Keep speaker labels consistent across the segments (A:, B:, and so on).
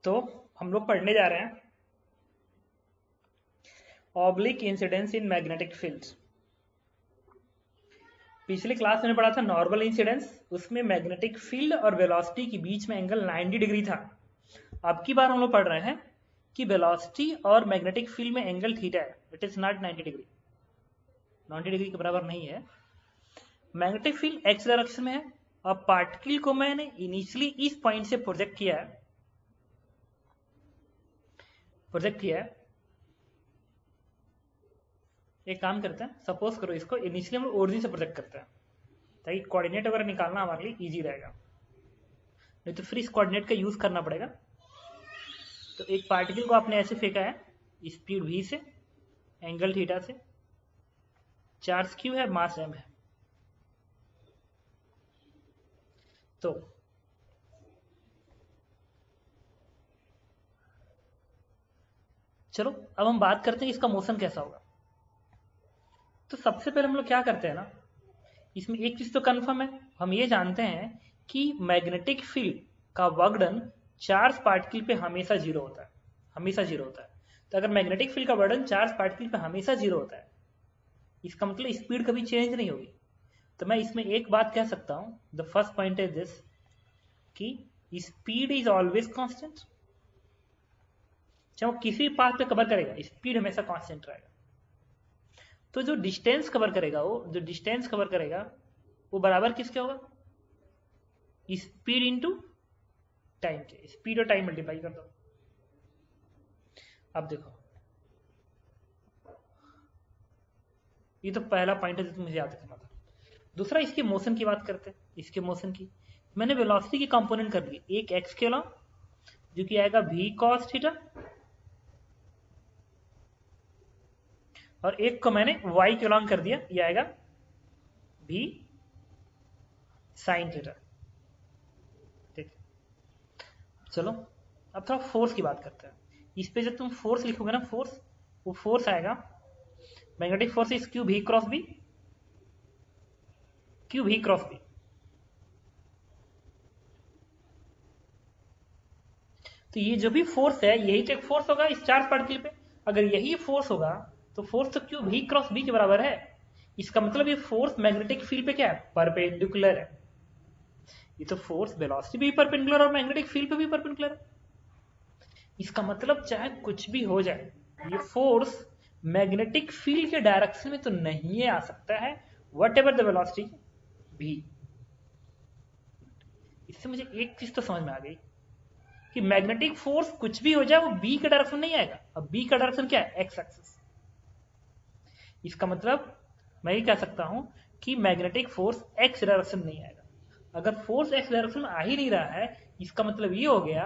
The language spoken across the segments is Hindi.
A: तो हम लोग पढ़ने जा रहे हैं oblique incidence in magnetic fields. पिछले क्लास में पढ़ा था नॉर्मल इंसिडेंस, उसमें मैग्नेटिक फील्ड और वेलोसिटी के बीच में एंगल 90 डिग्री था। अब की बार हम लोग पढ़ रहे हैं कि वेलोसिटी और मैग्नेटिक फील्ड में एंगल थीटा है, it is not 90 degree, 90 degree के बराबर नहीं है। मैग्नेटिक फील्ड एक्स डायरेक्शन में है। अब पार्टिकल को मैंने इनिशियली इस पॉइंट से प्रोजेक्ट किया है, एक काम करते हैं, सपोज करो इसको इनिशियली हम ओरिजिन से प्रोजेक्ट करते हैं ताकि कोऑर्डिनेट वगैरह निकालना हमारे लिए इजी रहेगा, नहीं तो फिर इस कोऑर्डिनेट का यूज करना पड़ेगा। तो एक पार्टिकल को आपने ऐसे फेंका है, स्पीड v से, एंगल थीटा से, चार्ज q है, मास m है। तो चलो अब हम बात करते हैं इसका मोशन कैसा होगा। तो सबसे पहले हम लोग क्या करते हैं ना, इसमें एक चीज तो कंफर्म है, हम ये जानते हैं कि मैग्नेटिक फील्ड का वर्क डन चार्ज पार्टिकल पे हमेशा जीरो होता है, हमेशा जीरो होता है। तो अगर मैग्नेटिक फील्ड का वर्क डन चार्ज पार्टिकल पे हमेशा जीरो होता है, इसका मतलब स्पीड कभी चेंज नहीं होगी। तो मैं इसमें एक बात कह सकता हूं, the first point is this कि स्पीड इज ऑलवेज कांस्टेंट। चाहे वो किसी पाथ पे कवर करेगा, स्पीड हमेशा कांस्टेंट रहेगा। तो जो डिस्टेंस कवर करेगा, वो बराबर किसके होगा, स्पीड इंटू टाइम के। स्पीड और टाइम मल्टीप्लाई कर दो। अब देखो, ये तो पहला पॉइंट है जो मुझे याद रखना था। दूसरा, इसके मोशन की बात करते हैं। इसके मोशन की मैंने वेलोसिटी के कंपोनेंट कर दिए, एक एक्स के अलावा जो कि आएगा v cos थीटा, और एक को मैंने y के अलॉन्ग कर दिया, ये आएगा v sin थीटा। ठीक, चलो अब थोड़ा फोर्स की बात करते हैं। इस पे जब तुम फोर्स लिखोगे ना, फोर्स, वो फोर्स आएगा, magnetic force is q v cross b, q v cross b। तो ये जो भी फोर्स है, यही तो एक फोर्स होगा इस चार्ज पार्टिकल पे। अगर यही फोर्स होगा तो फोर्स तो q v क्रॉस b के बराबर है। इसका मतलब ये फोर्स मैग्नेटिक फील्ड पे क्या है, परपेंडिकुलर है। ये तो फोर्स वेलोसिटी भी परपेंडिकुलर और मैग्नेटिक फील्ड पे भी परपेंडिकुलर है। इसका मतलब चाहे कुछ भी हो जाए, ये फोर्स मैग्नेटिक फील्ड के डायरेक्शन में तो नहीं आ सकता है, वट एवर द वेलोसिटी भी। इससे मुझे एक चीज तो समझ में आ गई कि मैग्नेटिक फोर्स कुछ भी हो जाए वो बी का डायरेक्शन नहीं आएगा। अब बी का डायरेक्शन क्या है, एक्स एक्सिस। इसका मतलब मैं ये कह सकता हूं कि मैग्नेटिक फोर्स एक्स डायरेक्शन नहीं आएगा। अगर फोर्स एक्स डायरेक्शन में आ ही नहीं रहा है, इसका मतलब ये हो गया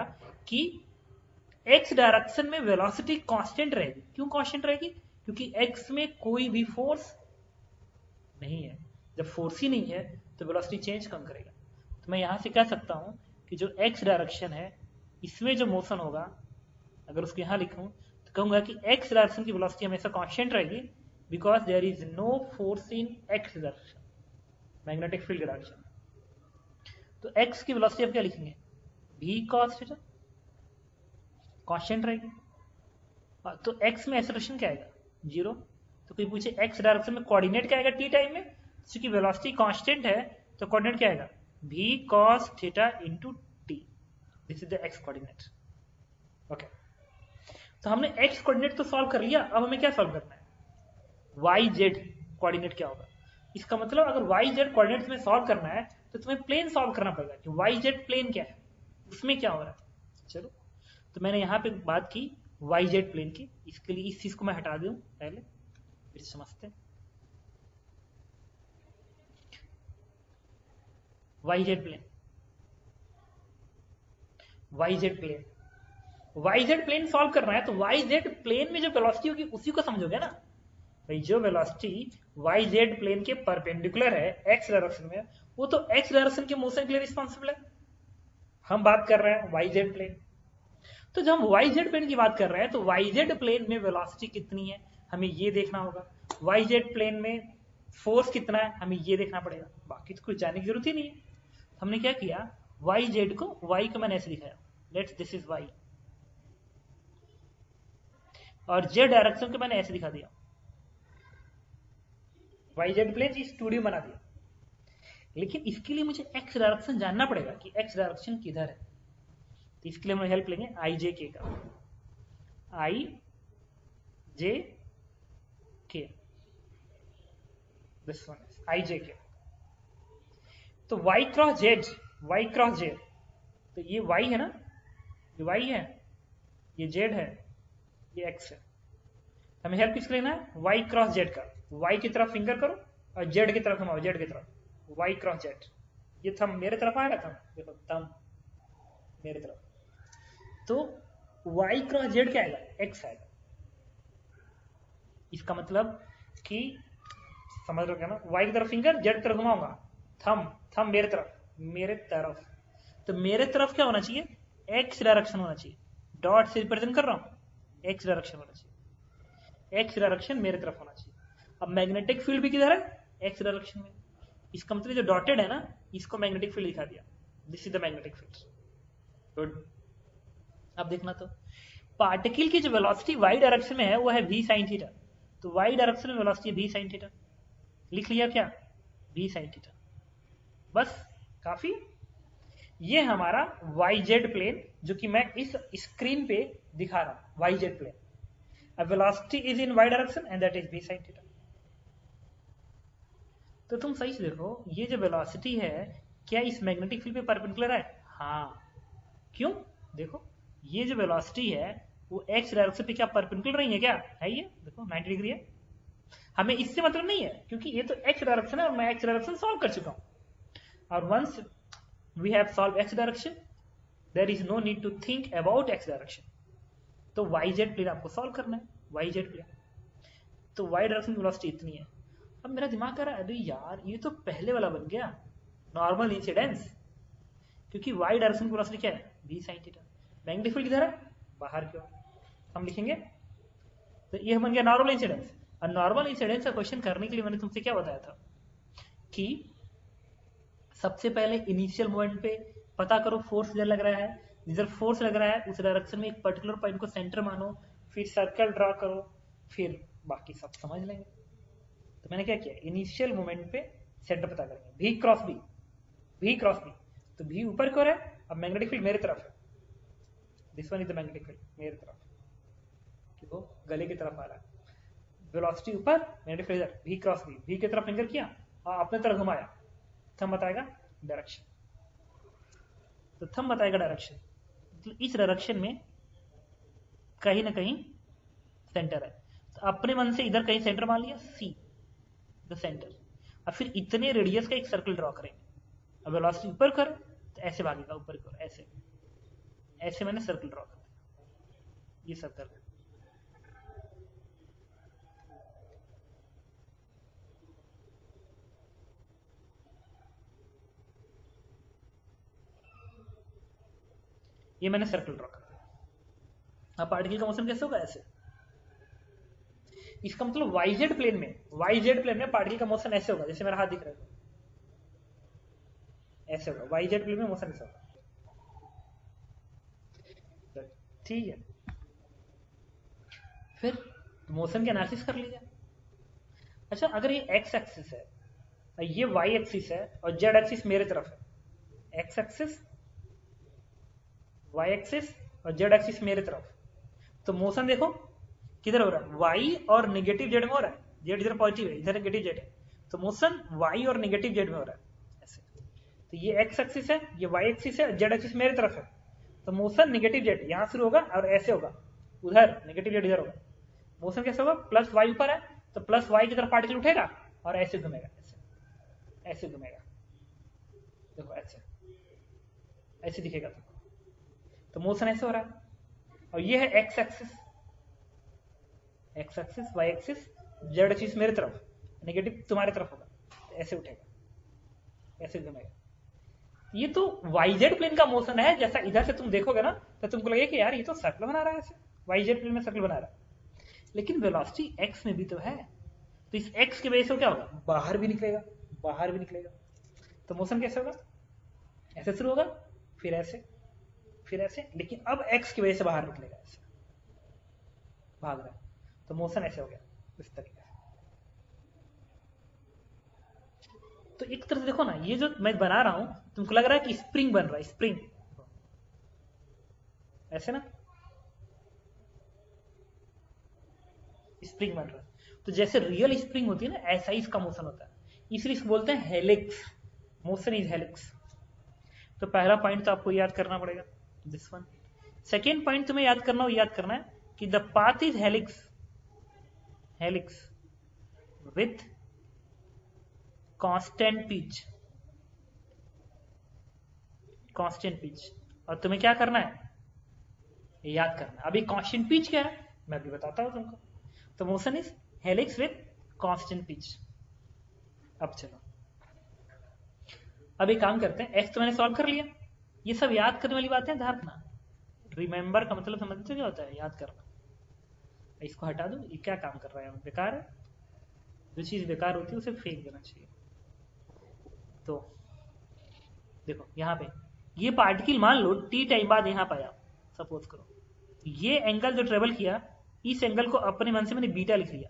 A: कि एक्स डायरेक्शन में वेलोसिटी कांस्टेंट रहेगी। क्यों कांस्टेंट रहेगी, क्योंकि एक्स में कोई भी फोर्स नहीं है। जब फोर्स ही नहीं है तो वेलोसिटी चेंज कम करेगा। तो मैं यहां से कह सकता हूं कि जो एक्स डायरेक्शन है, इसमें जो मोशन होगा, अगर उसको यहां लिखूं तो कहूंगा कि एक्स डायरेक्शन की वेलोसिटी हमेशा कांस्टेंट रहेगी, because there is no force in x direction, magnetic field direction. तो एक्स की वेलोसिटी अब क्या लिखेंगे, v cos थीटा, कांस्टेंट रहेगी। तो एक्स में एक्सेलरेशन क्या आएगा, जीरो। तो कोई पूछे एक्स डायरेक्शन में कोऑर्डिनेट क्या आएगा टी टाइम में, क्योंकि वेलोसिटी कांस्टेंट है तो कोऑर्डिनेट क्या आएगा, v cos theta into T. This is the x coordinate. Okay, तो हमने एक्स कोऑर्डिनेट तो सॉल्व कर लिया। अब हमें क्या सॉल्व करना है, वाई जेड कोऑर्डिनेट क्या होगा। इसका मतलब अगर वाई जेड कोऑर्डिनेट में सॉल्व करना है तो तुम्हें प्लेन सॉल्व करना पड़ेगा कि वाई जेड प्लेन क्या है, उसमें क्या हो रहा है। चलो, तो मैंने यहां पे बात की वाई जेड प्लेन की, इसके लिए इस चीज को मैं हटा दूं पहले, फिर समझते हैं। Y z plane, y z plane, y z plane solve करना है तो वाई जेड प्लेन में जो वेलोसिटी होगी उसी को समझोगे ना भाई। जो वेलोसिटी वाई जेड प्लेन के परपेंडिकुलर है एक्स डायरेक्शन में, वो तो एक्स डायरेक्शन के मोशन के लिए रिस्पॉन्सिबल है। हम बात कर रहे हैं वाई जेड प्लेन। तो जब हम वाई जेड प्लेन की बात कर रहे हैं तो वाई जेड प्लेन में वेलोसिटी कितनी है हमें ये देखना होगा, वाई जेड प्लेन में फोर्स कितना है हमें ये देखना पड़ेगा, बाकी तो कुछ जानने की जरूरत ही नहीं है। हमने क्या किया, वाई जेड को, वाई को मैंने ऐसे दिखाया, लेट्स दिस इज वाई, और जेड डायरेक्शन को मैंने ऐसे दिखा दिया, वाई जेड प्लेन इस 2D बना दिया। लेकिन इसके लिए मुझे एक्स डायरेक्शन जानना पड़ेगा कि एक्स डायरेक्शन किधर है। तो इसके लिए हम हेल्प लेंगे आई जे के का, i j k, this one is i j k. तो y cross z, y cross z, तो ये वाई है ना, ये वाई है, ये जेड है, ये एक्स है। हमें हेल्प किसके लेना है, वाई क्रॉस जेड का। वाई की तरफ फिंगर करो और जेड की तरफ घुमाओ, जेड की तरफ, वाई क्रॉस जेड। ये थंब मेरे तरफ आएगा, थंब देखो, थंब मेरे तरफ, तो वाई क्रॉस जेड क्या आएगा, एक्स आएगा। इसका मतलब कि समझ रहे हो क्या ना, वाई की तरफ फिंगर, जेड की तरफ घुमाऊंगा, थंब, थंब मेरे तरफ, मेरे तरफ। तो मेरे तरफ क्या होना चाहिए, एक्स डायरेक्शन होना चाहिए, डॉट से रिप्रेजेंट कर रहा हूं, एक्स डायरेक्शन होना चाहिए, एक्स डायरेक्शन मेरे तरफ होना चाहिए। अब मैग्नेटिक फील्ड भी किधर है, एक्स डायरेक्शन में। इसका मतलब जो डॉटेड है ना, इसको मैग्नेटिक फील्ड दिखा दिया, this is the magnetic field. Good. अब देखना, तो पार्टिकल की जो वेलोसिटी वाई डायरेक्शन में है वो है v sin थीटा। तो वाई डायरेक्शन में वेलोसिटी v sin थीटा, लिख लिया क्या, v sin थीटा, बस काफी। ये हमारा वाई जेड प्लेन जो कि मैं इस स्क्रीन पे दिखा रहा हूं, वाई जेड प्लेन। अब velocity is in y direction and that is v sin theta. तो तुम सही से देखो, ये जो वेलोसिटी है क्या इस मैग्नेटिक फील्ड पे परपेंडिकुलर है, हाँ। क्यों, देखो ये जो वेलोसिटी है वो एक्स डायरेक्शन पे क्या परपेंडिकुलर नहीं है क्या, है, ये देखो 90 डिग्री है। हमें इससे मतलब नहीं है क्योंकि ये तो एक्स डायरेक्शन है और मैं एक्स डायरेक्शन सॉल्व कर चुका हूं। और once we have solve x direction, there is no need to think about x direction. तो वाई जेड प्लेन आपको सॉल्व करना है, वाई जेड प्लेन। तो वाई डायरेक्शन की वेलोसिटी इतनी है। अब मेरा दिमाग कह रहा है, अरे यार ये तो पहले वाला बन गया, नॉर्मल इंसिडेंस, क्योंकि वाई डायरेक्शन की वेलोसिटी क्या है, v sin theta. Magnetic field किधर है, बाहर की ओर, हम लिखेंगे। तो ये बन गया नॉर्मल इंसिडेंस। और नॉर्मल इंसिडेंस का क्वेश्चन करने के लिए मैंने तुमसे क्या बताया था कि सबसे पहले इनिशियल मोमेंट पे पता करो फोर्स इधर लग रहा है, जिधर फोर्स लग रहा है उस डायरेक्शन में एक पर्टिकुलर पॉइंट को सेंटर मानो, फिर सर्कल ड्रॉ करो, फिर बाकी सब समझ लेंगे। तो मैंने क्या किया, इनिशियल मोमेंट पे सेंटर पता करेंगे, भी क्रॉस बी, भी क्रॉस बी। तो भी ऊपर की ओर है, अब मैग्नेटिक फील्ड मेरे तरफ है, this one is the magnetic field मेरे तरफ, देखो गले की तरफ आ रहा है, वेलोसिटी ऊपर, मैग्नेटिक फील्ड इधर, भी क्रॉस बी, भी की तरफ फिंगर किया और अपने तरफ घुमाया, थंब बताएगा डायरेक्शन। तो थंब बताएगा डायरेक्शन, मतलब इस डायरेक्शन में कहीं ना कहीं सेंटर है। तो अपने मन से इधर कहीं सेंटर मान लिया, सी द सेंटर। और फिर इतने रेडियस का एक सर्कल ड्रॉ करेंगे। अब वेलोसिटी ऊपर कर तो ऐसे भागेगा ऊपर की ओर, ऐसे ऐसे मैंने सर्कल ड्रॉ कर दिया, ये सर्कल है। ये मैंने सर्कल ड्रॉ कर दिया। अब पार्टिकल का मोशन कैसे होगा, ऐसे। इसका मतलब वाईजेड प्लेन में, वाईजेड प्लेन में पार्टिकल का मोशन ऐसे होगा, जैसे मेरा हाथ दिख रहा है, ऐसे होगा वाईजेड प्लेन में मोशन ऐसे होगा, ठीक है। फिर मोशन की एनालिसिस कर लीजिए। अच्छा, अगर ये एक्स एक्सिस है, ये वाई एक्सिस है और जेड एक्सिस मेरे तरफ है, एक्स एक्सिस, वाई एक्सिस और जेड एक्सिस मेरे तरफ, तो मोशन देखो किधर हो रहा है, वाई और नेगेटिव जेड में हो रहा है, जेड इधर पॉजिटिव है, इधर नेगेटिव जेड है, तो मोशन वाई और नेगेटिव जेड में हो रहा है, ऐसे। तो ये एक्स एक्सिस है, ये वाई एक्सिस है, जेड एक्सिस मेरे तरफ है, तो मोशन नेगेटिव जेड यहां शुरू होगा और ऐसे होगा, उधर नेगेटिव जेड इधर होगा। मोशन कैसे होगा, प्लस वाई ऊपर है तो प्लस वाई की तरफ पार्टिकल उठेगा और ऐसे घूमेगा, ऐसे ऐसे घूमेगा, देखो ऐसे ऐसे दिखेगा तो मोशन ऐसे हो रहा है। और ये है x axis, x axis, y axis, z axis मेरे तरफ, नेगेटिव तुम्हारे तरफ होगा, ऐसे उठेगा, ऐसे घूमेगा। ये तो वाईजेड प्लेन का मोशन है, जैसा इधर से तुम देखोगे ना तो तुमको लगेगा कि यार ये तो सर्कल बना रहा है, ऐसे वाईजेड प्लेन में सर्कल बना रहा है, लेकिन वेलोसिटी एक्स में भी तो है, तो इस एक्स की वजह से क्या होगा, बाहर भी निकलेगा, बाहर भी निकलेगा। तो मोशन कैसे होगा, ऐसे शुरू होगा, फिर ऐसे, फिर ऐसे, लेकिन अब एक्स की वजह से बाहर निकलेगा, ऐसे भाग रहा है, तो मोशन ऐसे हो गया इस तरीके से। तो एक तरह से देखो ना, ये जो मैं बना रहा हूं तुमको लग रहा है कि स्प्रिंग बन रहा है, स्प्रिंग ऐसे ना, स्प्रिंग बन रहा है। तो जैसे रियल स्प्रिंग होती है ना, ऐसा ही इसका मोशन होता है, इसलिए इसको बोलते हैं हेलिक्स, मोशन इज हेलिक्स। तो पहला पॉइंट तो आपको याद करना पड़ेगा, दिस वन। सेकेंड पॉइंट तुम्हें याद करना है कि the path is helix, helix with constant pitch, constant pitch. और तुम्हें क्या करना है, याद करना। अभी कांस्टेंट पिच क्या है मैं भी बताता हूं तुमको। तो motion is helix with constant pitch. अब चलो, अब एक काम करते हैं, एक्स तो मैंने सॉल्व कर लिया, ये सब याद करने वाली बातें ध्यान रखना। रिमेंबर का मतलब समझते क्या होता है, याद करना। इसको हटा दो, ये क्या काम कर रहा है, बेकार है। जो चीज बेकार होती है उसे फेंक देना चाहिए। तो देखो यहाँ पे ये पार्टिकल मान लो टी टाइम बाद यहाँ पे आया, सपोज करो ये एंगल जो ट्रेवल किया, इस एंगल को अपने मन से मैंने बीटा लिख लिया।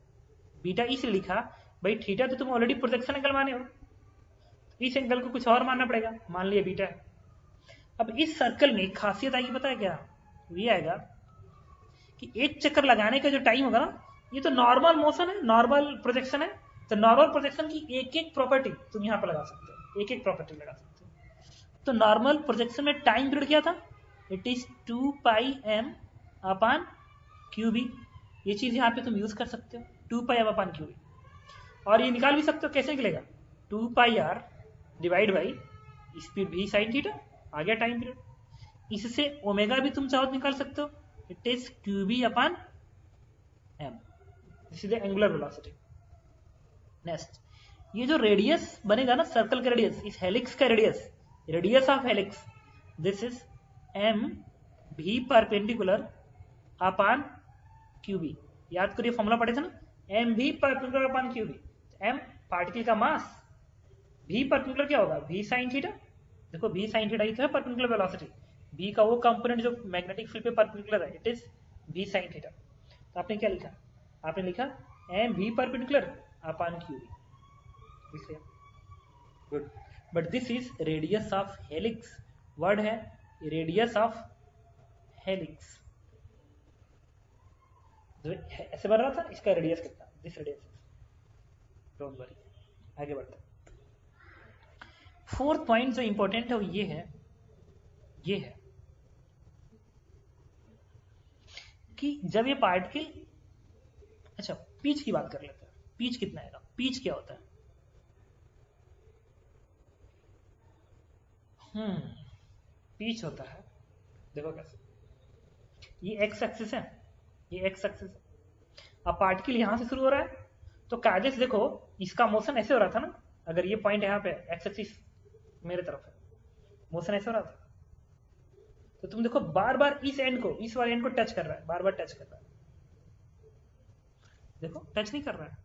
A: बीटा इसलिए लिखा भाई, थीटा तो तुम ऑलरेडी प्रोजेक्शन एंगल माने हो, इस एंगल को कुछ और मानना पड़ेगा, मान लिया बीटा है। अब इस सर्कल में एक खासियत आएगी, पता है क्या, ये आएगा कि एक चक्कर लगाने का जो टाइम होगा ना, ये तो नॉर्मल मोशन है, नॉर्मल प्रोजेक्शन है, तो नॉर्मल प्रोजेक्शन की एक एक प्रॉपर्टी तुम यहाँ पर लगा सकते हो, एक एक प्रॉपर्टी लगा सकते हो। तो नॉर्मल प्रोजेक्शन में टाइम पीरियड क्या था, it is 2 pi m upon q b. ये चीज यहाँ पे तुम यूज कर सकते हो, 2 pi m upon q B. और ये निकाल भी सकते हो, कैसे निकलेगा, 2 पाई आर डिवाइड बाई स्पीड भी साइन थीटा, आ गया टाइम पीरियड। इससे ओमेगा भी तुम चाहो तो निकाल सकते हो, it is q b upon m, this is the angular velocity. Next, ये जो रेडियस बनेगा ना सर्कल का रेडियस, इस हेलिक्स का radius, radius of helix, this is m v perpendicular upon q b. याद करिए फॉर्मूला पढ़े थे ना, m v perpendicular upon q b. M particle का मास, भी परपेंडिकुलर क्या होगा, भी साइन थीटा। देखो भी साइन थीटा ही तो है परपेंडिकुलर वेलोसिटी, भी का वो कंपोनेंट जो मैग्नेटिक फील्ड पे परपेंडिकुलर है, it is v sine theta. तो आपने क्या लिखा, आपने लिखा m v perpendicular upon q b, good. But this is radius of helix, word है रेडियस ऑफ हेलिक्स। ऐसे बन रहा था, इसका रेडियस कितना, दिस रेडियस, डोंट वरी, आगे बढ़ते हैं। फोर्थ पॉइंट जो इंपॉर्टेंट है वो ये है कि जब ये पार्टिकल, अच्छा पिच की बात कर लेते हैं, पिच कितना आएगा, पिच क्या होता है, पिच होता है, देखो कैसे, ये एक्स एक्सिस है, ये एक्स एक्सिस है। अब पार्टिकल यहां से शुरू हो रहा है, तो कायदे से देखो इसका मोशन ऐसे हो रहा था ना, अगर ये पॉइंट यहाँ पे एक्स एक्सिस मेरे तरफ है, मोशन ऐसे हो रहा था, तो तुम देखो बार बार इस एंड को, इस वाले एंड को टच कर रहा है, बार बार टच कर रहा है, देखो टच नहीं कर रहा है,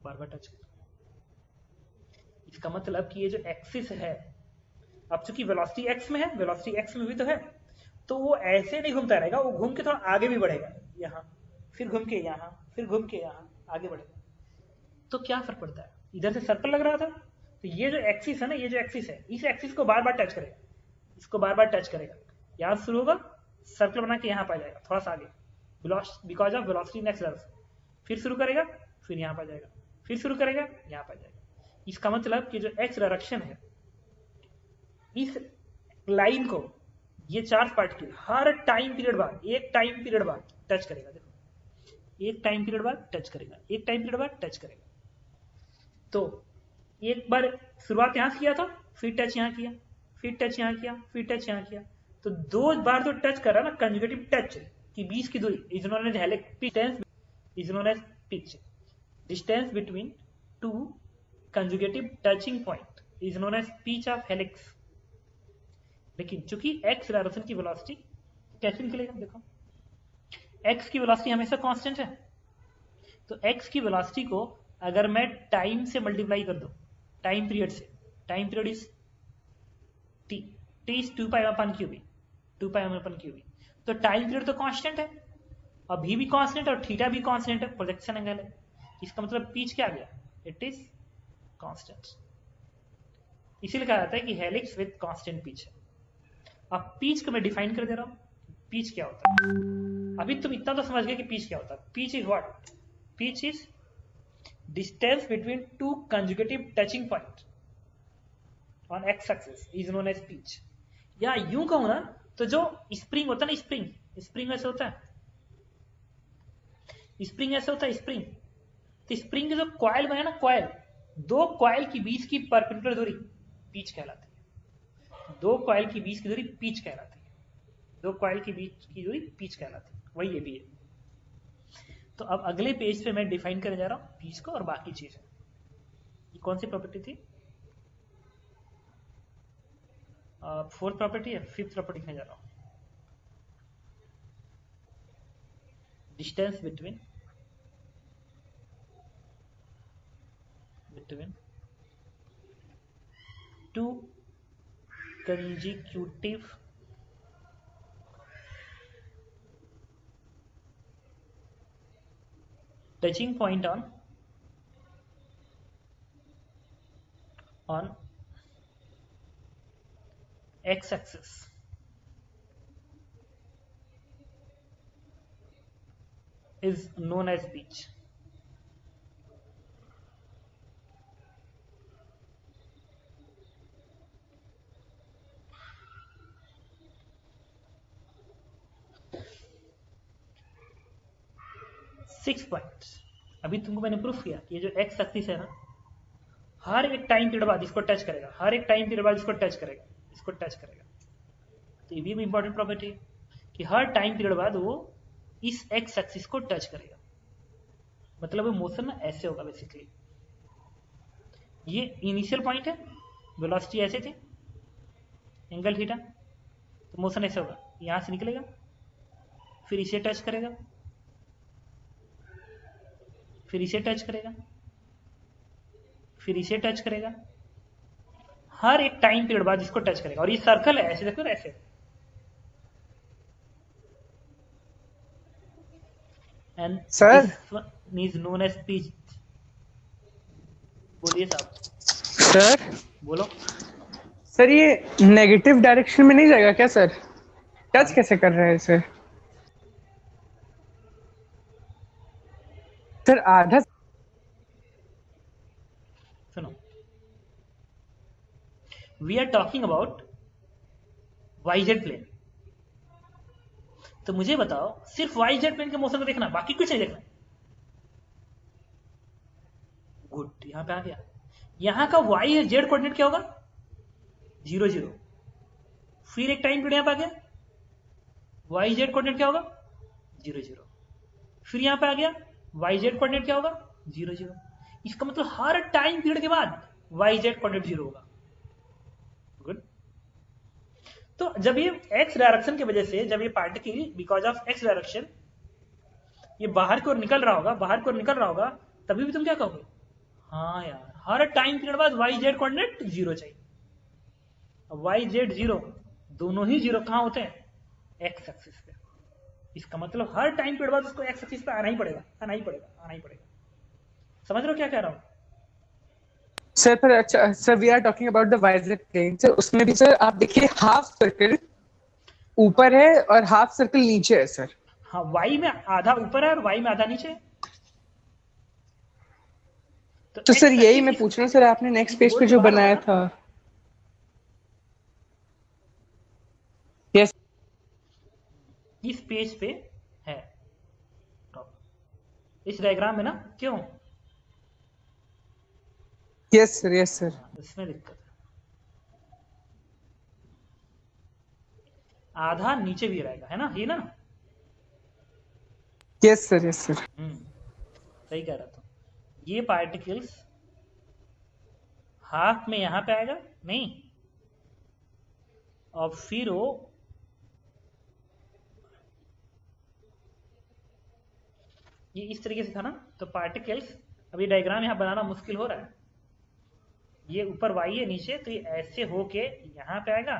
A: बार बार टच कर रहा है। इसका मतलब कि ये जो एक्सिस है, अब चूंकि वेलोसिटी एक्स में है, वेलोसिटी एक्स में भी तो है, तो वो ऐसे नहीं घूमता रहेगा, वो घूम के थोड़ा आगे भी बढ़ेगा, यहाँ फिर घूम के यहाँ, फिर घूम के यहाँ आगे बढ़ेगा। तो क्या फर्क पड़ता है, इधर से सर्कल लग रहा था, तो ये जो एक्सिस है ना, ये जो एक्सिस है, इस एक्सिस को बार बार टच करेगा, इसको बार बार टच करेगा, यहां शुरू होगा, सर्कल बना के यहाँ पर जाएगा थोड़ा सा आगे, because of velocity next direction, फिर शुरू करेगा, फिर यहाँ पर जाएगा, फिर शुरू करेगा, यहाँ पर जाएगा। इसका मतलब कि जो एक्स डायरेक्शन है, इस लाइन को ये चार्ज पार्टिकल हर टाइम पीरियड बाद, एक टाइम पीरियड बाद टच करेगा, देखो एक टाइम पीरियड बाद टच करेगा, एक टाइम पीरियड बाद टच करेगा। तो एक बार शुरुआत यहां से किया था, फिर टच यहां किया, फिर टच यहां किया, फिर टच यहां किया, तो 2 बार जो टच कर रहा है ना, कंजुगेटिव टच की बीच की दूरी is known as helix, distance is known as pitch, distance between 2 consecutive touching point is known as pitch of helix. लेकिन चूंकि एक्स डायरेक्शन की वेलोसिटी कैसे निकलेगा, देखो एक्स की वेलोसिटी हमेशा कांस्टेंट है, तो एक्स की वेलोसिटी को अगर मैं टाइम से मल्टीप्लाई कर दूं, टाइम पीरियड से, time period is t, t is 2 pi upon q b, 2πm/qv। तो टाइम पीरियड तो कांस्टेंट है, और भी कांस्टेंट और थीटा भी कांस्टेंट है, प्रोजेक्शन एंगल है। इसका मतलब पिच क्या आ गया, इट इज कांस्टेंट। इसीलिए कहा जाता है कि हेलिक्स विद कांस्टेंट पिच है। अब पिच को मैं डिफाइन कर दे रहा हूं, पिच क्या होता है। अभी तुम इतना तो समझ गए कि पिच क्या होता है। Pitch is what, pitch is distance between two consecutive touching point on x axis is known as pitch. या यूं कहूं ना तो जो स्प्रिंग होता है ना, स्प्रिंग ऐसे होता है, स्प्रिंग ऐसे होता है, स्प्रिंग। तो स्प्रिंग के जो कॉइल बने ना, कॉइल, दो कॉइल की बीच की परपेंडिकुलर दूरी पिच कहलाती है। दो कॉइल की बीच की दूरी पिच कहलाती है। दो कॉइल की बीच की दूरी पिच कहलाती है, वही ये भी है। तो अब अगले पेज पे मैं डिफाइन करने जा रहा हूं पिच को और बाकी चीजें। ये कौन सी प्रॉपर्टी थी, फोर्थ प्रॉपर्टी है, फिफ्थ प्रॉपर्टी लिखने जा रहा हूं। Distance between to consecutive touching point on x axis is known as pitch। Six points. अभी तुमको मैंने प्रूफ किया कि ये जो एक्स एक्सिस है ना, हर एक टाइम पीरियड बाद इसको टच करेगा, हर एक टाइम पीरियड बाद इसको टच करेगा, इसको टच करेगा। तो ये भी इंपॉर्टेंट प्रॉपर्टी है कि हर टाइम पीरियड बाद वो इस एक्स एक्सिस को टच करेगा। मतलब वो मोशन ना ऐसे होगा बेसिकली। ये इनिशियल पॉइंट है, वेलोसिटी ऐसे थी, एंगल थीटा, तो मोशन ऐसे होगा, यहां से निकलेगा, फिर इसे टच करेगा, फिर इसे टच करेगा, फिर इसे टच करेगा, हर एक टाइम पीरियड बाद इसको टच करेगा। और ये सर्कल है, ऐसे देखो ना, ऐसे। And
B: sir
A: this is known as pitch. बोलिए साहब।
B: सर
A: बोलो।
B: सर ये नेगेटिव डायरेक्शन में नहीं जाएगा क्या सर? टच
A: हाँ,
B: कैसे कर रहे हैं इसे? सर आधा।
A: सुनो, we are talking about y z plane. तो मुझे बताओ, सिर्फ वाईजेड प्लेन के मोशन को देखना, बाकी कुछ नहीं देखना। गुड, यहां पे आ गया। यहां का वाई जेड कोऑर्डिनेट क्या होगा, 0 0। फिर एक टाइम पीरियड यहां पे आ गया, वाई जेड कोऑर्डिनेट क्या होगा, 0 0। फिर यहां पे आ गया, वाई जेड कोऑर्डिनेट क्या होगा, 0 0। इसका मतलब हर टाइम पीरियड के बाद वाई जेड कोऑर्डिनेट 0 होगा। गुड। तो जब ये एक्स डायरेक्शन की वजह से, जब ये particle because of x direction ये बाहर की ओर निकल रहा होगा, बाहर की ओर निकल रहा होगा, तभी भी तुम क्या कहोगे, हाँ यार हर टाइम पीरियड बाद वाई जेड कोऑर्डिनेट 0 चाहिए। वाई जेड 0 दोनों ही 0 कहां होते हैं, एक्स एक्सिस पे। इसका मतलब हर टाइम पीरियड बाद उसको एक्स एक्सिस पे आना ही पड़ेगा, आना ही पड़ेगा, आना ही पड़ेगा। समझ रहे हो क्या कह रहा हूं।
B: सर पर अच्छा sir, we are talking about the y z plane. Sir उसमें भी सर आप देखिए हाफ सर्कल ऊपर है और हाफ सर्कल नीचे है सर।
A: हाँ, वाई में आधा ऊपर है और वाई में आधा नीचे है।
B: तो सर
A: एक्स
B: यही
A: एक्सिस
B: मैं पूछ रहा हूँ सर, आपने नेक्स्ट पेज
A: बोर्ड
B: पे
A: के
B: जो
A: बाहर होगा
B: बनाया
A: ना।
B: था। यस
A: इस पेज पे है इस डायग्राम में ना, क्यों,
B: यस सर, यस सर।
A: हाँ, इसमें दिक्कत है। आधा नीचे भी रहेगा, है ना, ये ना।
B: Yes sir, yes sir.
A: सही कह रहा था। ये पार्टिकल्स हाफ में यहां पे आएगा, नहीं, और फिर वो ये इस तरीके से था ना। तो पार्टिकल्स, अभी डायग्राम यहां बनाना मुश्किल हो रहा है। ये ऊपर वाई है, नीचे, तो ये ऐसे होके यहां पे आएगा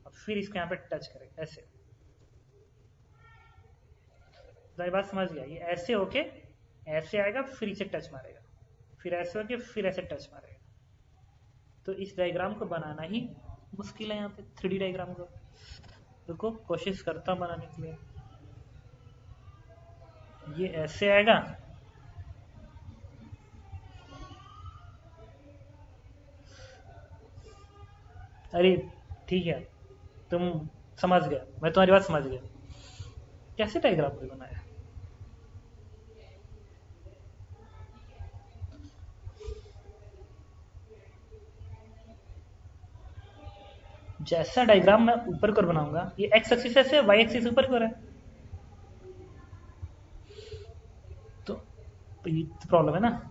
A: और फिर इसको यहां पे टच करेगा, ऐसे। तो बात समझ गया, ये ऐसे होके ऐसे आएगा, फिर इसे टच मारेगा, फिर ऐसे होके फिर ऐसे टच मारेगा। तो इस डायग्राम को बनाना ही मुश्किल है यहाँ पे 3D डायग्राम को। रुको कोशिश करता हूँ बनाने के लिए। ये ऐसे आएगा, अरे ठीक है तुम समझ गए, मैं तुम्हारी बात समझ गया। कैसे डायग्राम को बनाया? जैसा डायग्राम मैं ऊपर कर बनाऊंगा, ये एक्स एक्सिस ऐसे, वाई एक्सिस ऊपर कर है, तो ये प्रॉब्लम है ना।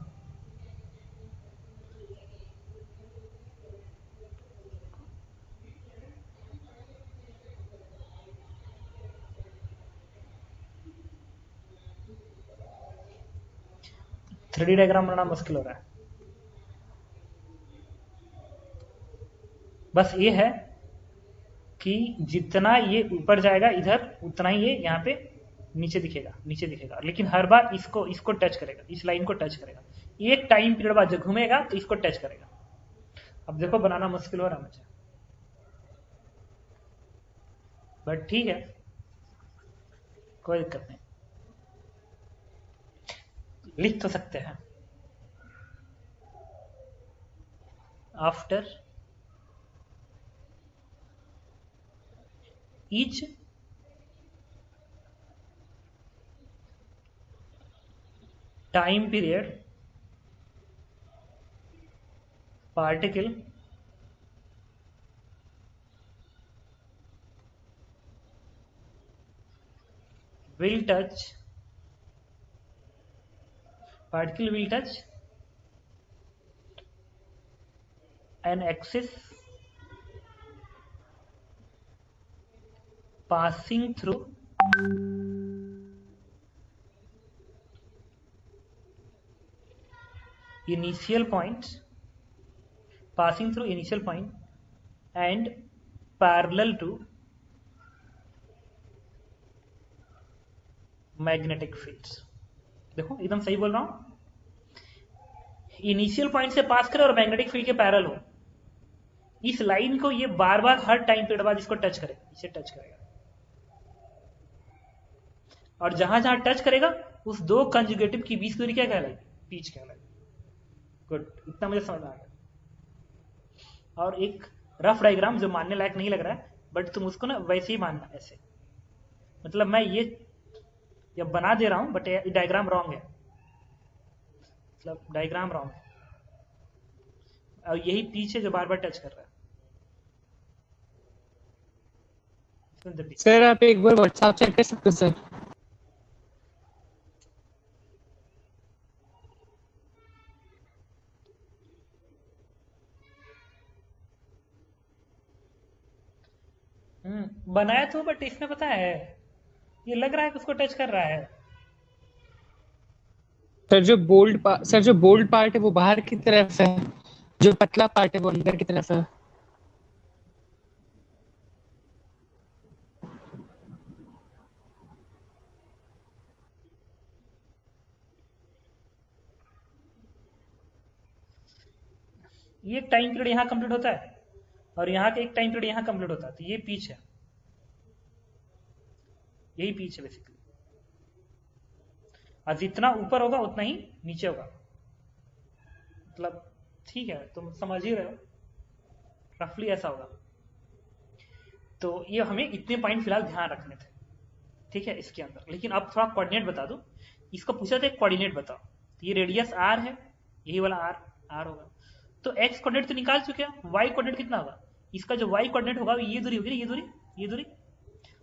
A: थ्री डायग्राम बनाना मुश्किल हो रहा है। बस ये है कि जितना ये ऊपर जाएगा इधर, उतना ही ये यहाँ पे नीचे दिखेगा, नीचे दिखेगा, लेकिन हर बार इसको इसको टच करेगा, इस लाइन को टच करेगा। एक टाइम पीरियड बाद जब घूमेगा तो इसको टच करेगा। अब देखो बनाना मुश्किल हो रहा है मुझे, बट ठीक है, कोई दिक्कत नहीं, लिख तो सकते हैं। After each time period particle will touch an axis passing through initial point and parallel to magnetic fields. देखो एकदम सही बोल रहा हूं, इनिशियल पॉइंट से पास करे और मैग्नेटिक फील्ड के पैरेलल हो। इस लाइन को ये बार बार हर टाइम पीरियड बाद इसको टच करेगा, इसे टच करेगा, और जहां जहां टच करेगा उस दो कंजुगेटिव की बीच दूरी क्या कहलाएगी? पीच कहलाएगी। गुड, इतना मुझे समझ आ गया। और एक रफ डायग्राम जो मानने लायक नहीं लग रहा है, बट तुम उसको ना वैसे ही मानना, ऐसे। मतलब मैं ये जब बना दे रहा हूं, बट डायग्राम रॉन्ग है, मतलब डायग्राम रॉन्ग है, और यही पीछे जो बार बार टच कर रहा है।
B: सर आप एक बार व्हाट्सएप चेक कर सकते हो सर?
A: बनाया तो, बट इसमें पता है ये लग रहा है कि उसको टच कर रहा है।
B: सर जो बोल्ड पार्ट है वो बाहर की तरफ है, जो पतला पार्ट है वो अंदर की तरफ है।
A: ये एक टाइम पीरियड यहाँ कंप्लीट होता है और यहाँ का एक टाइम पीरियड यहाँ कंप्लीट होता है, तो ये पीच है, यही पीच है बेसिकली। और जितना ऊपर होगा उतना ही नीचे होगा, मतलब ठीक है, तुम समझ ही रहे हो, रफली ऐसा होगा। तो ये हमें इतने पॉइंट फिलहाल ध्यान रखने थे, ठीक है, इसके अंदर। लेकिन अब थोड़ा कोऑर्डिनेट बता दो। इसको पूछा था कोऑर्डिनेट बताओ, तो ये रेडियस आर है, यही वाला आर होगा। तो एक्स कोऑर्डिनेट तो निकाल चुके हैं, वाई कोऑर्डिनेट कितना होगा? इसका जो वाई कोऑर्डिनेट होगा ये दूरी होगी, ये दूरी।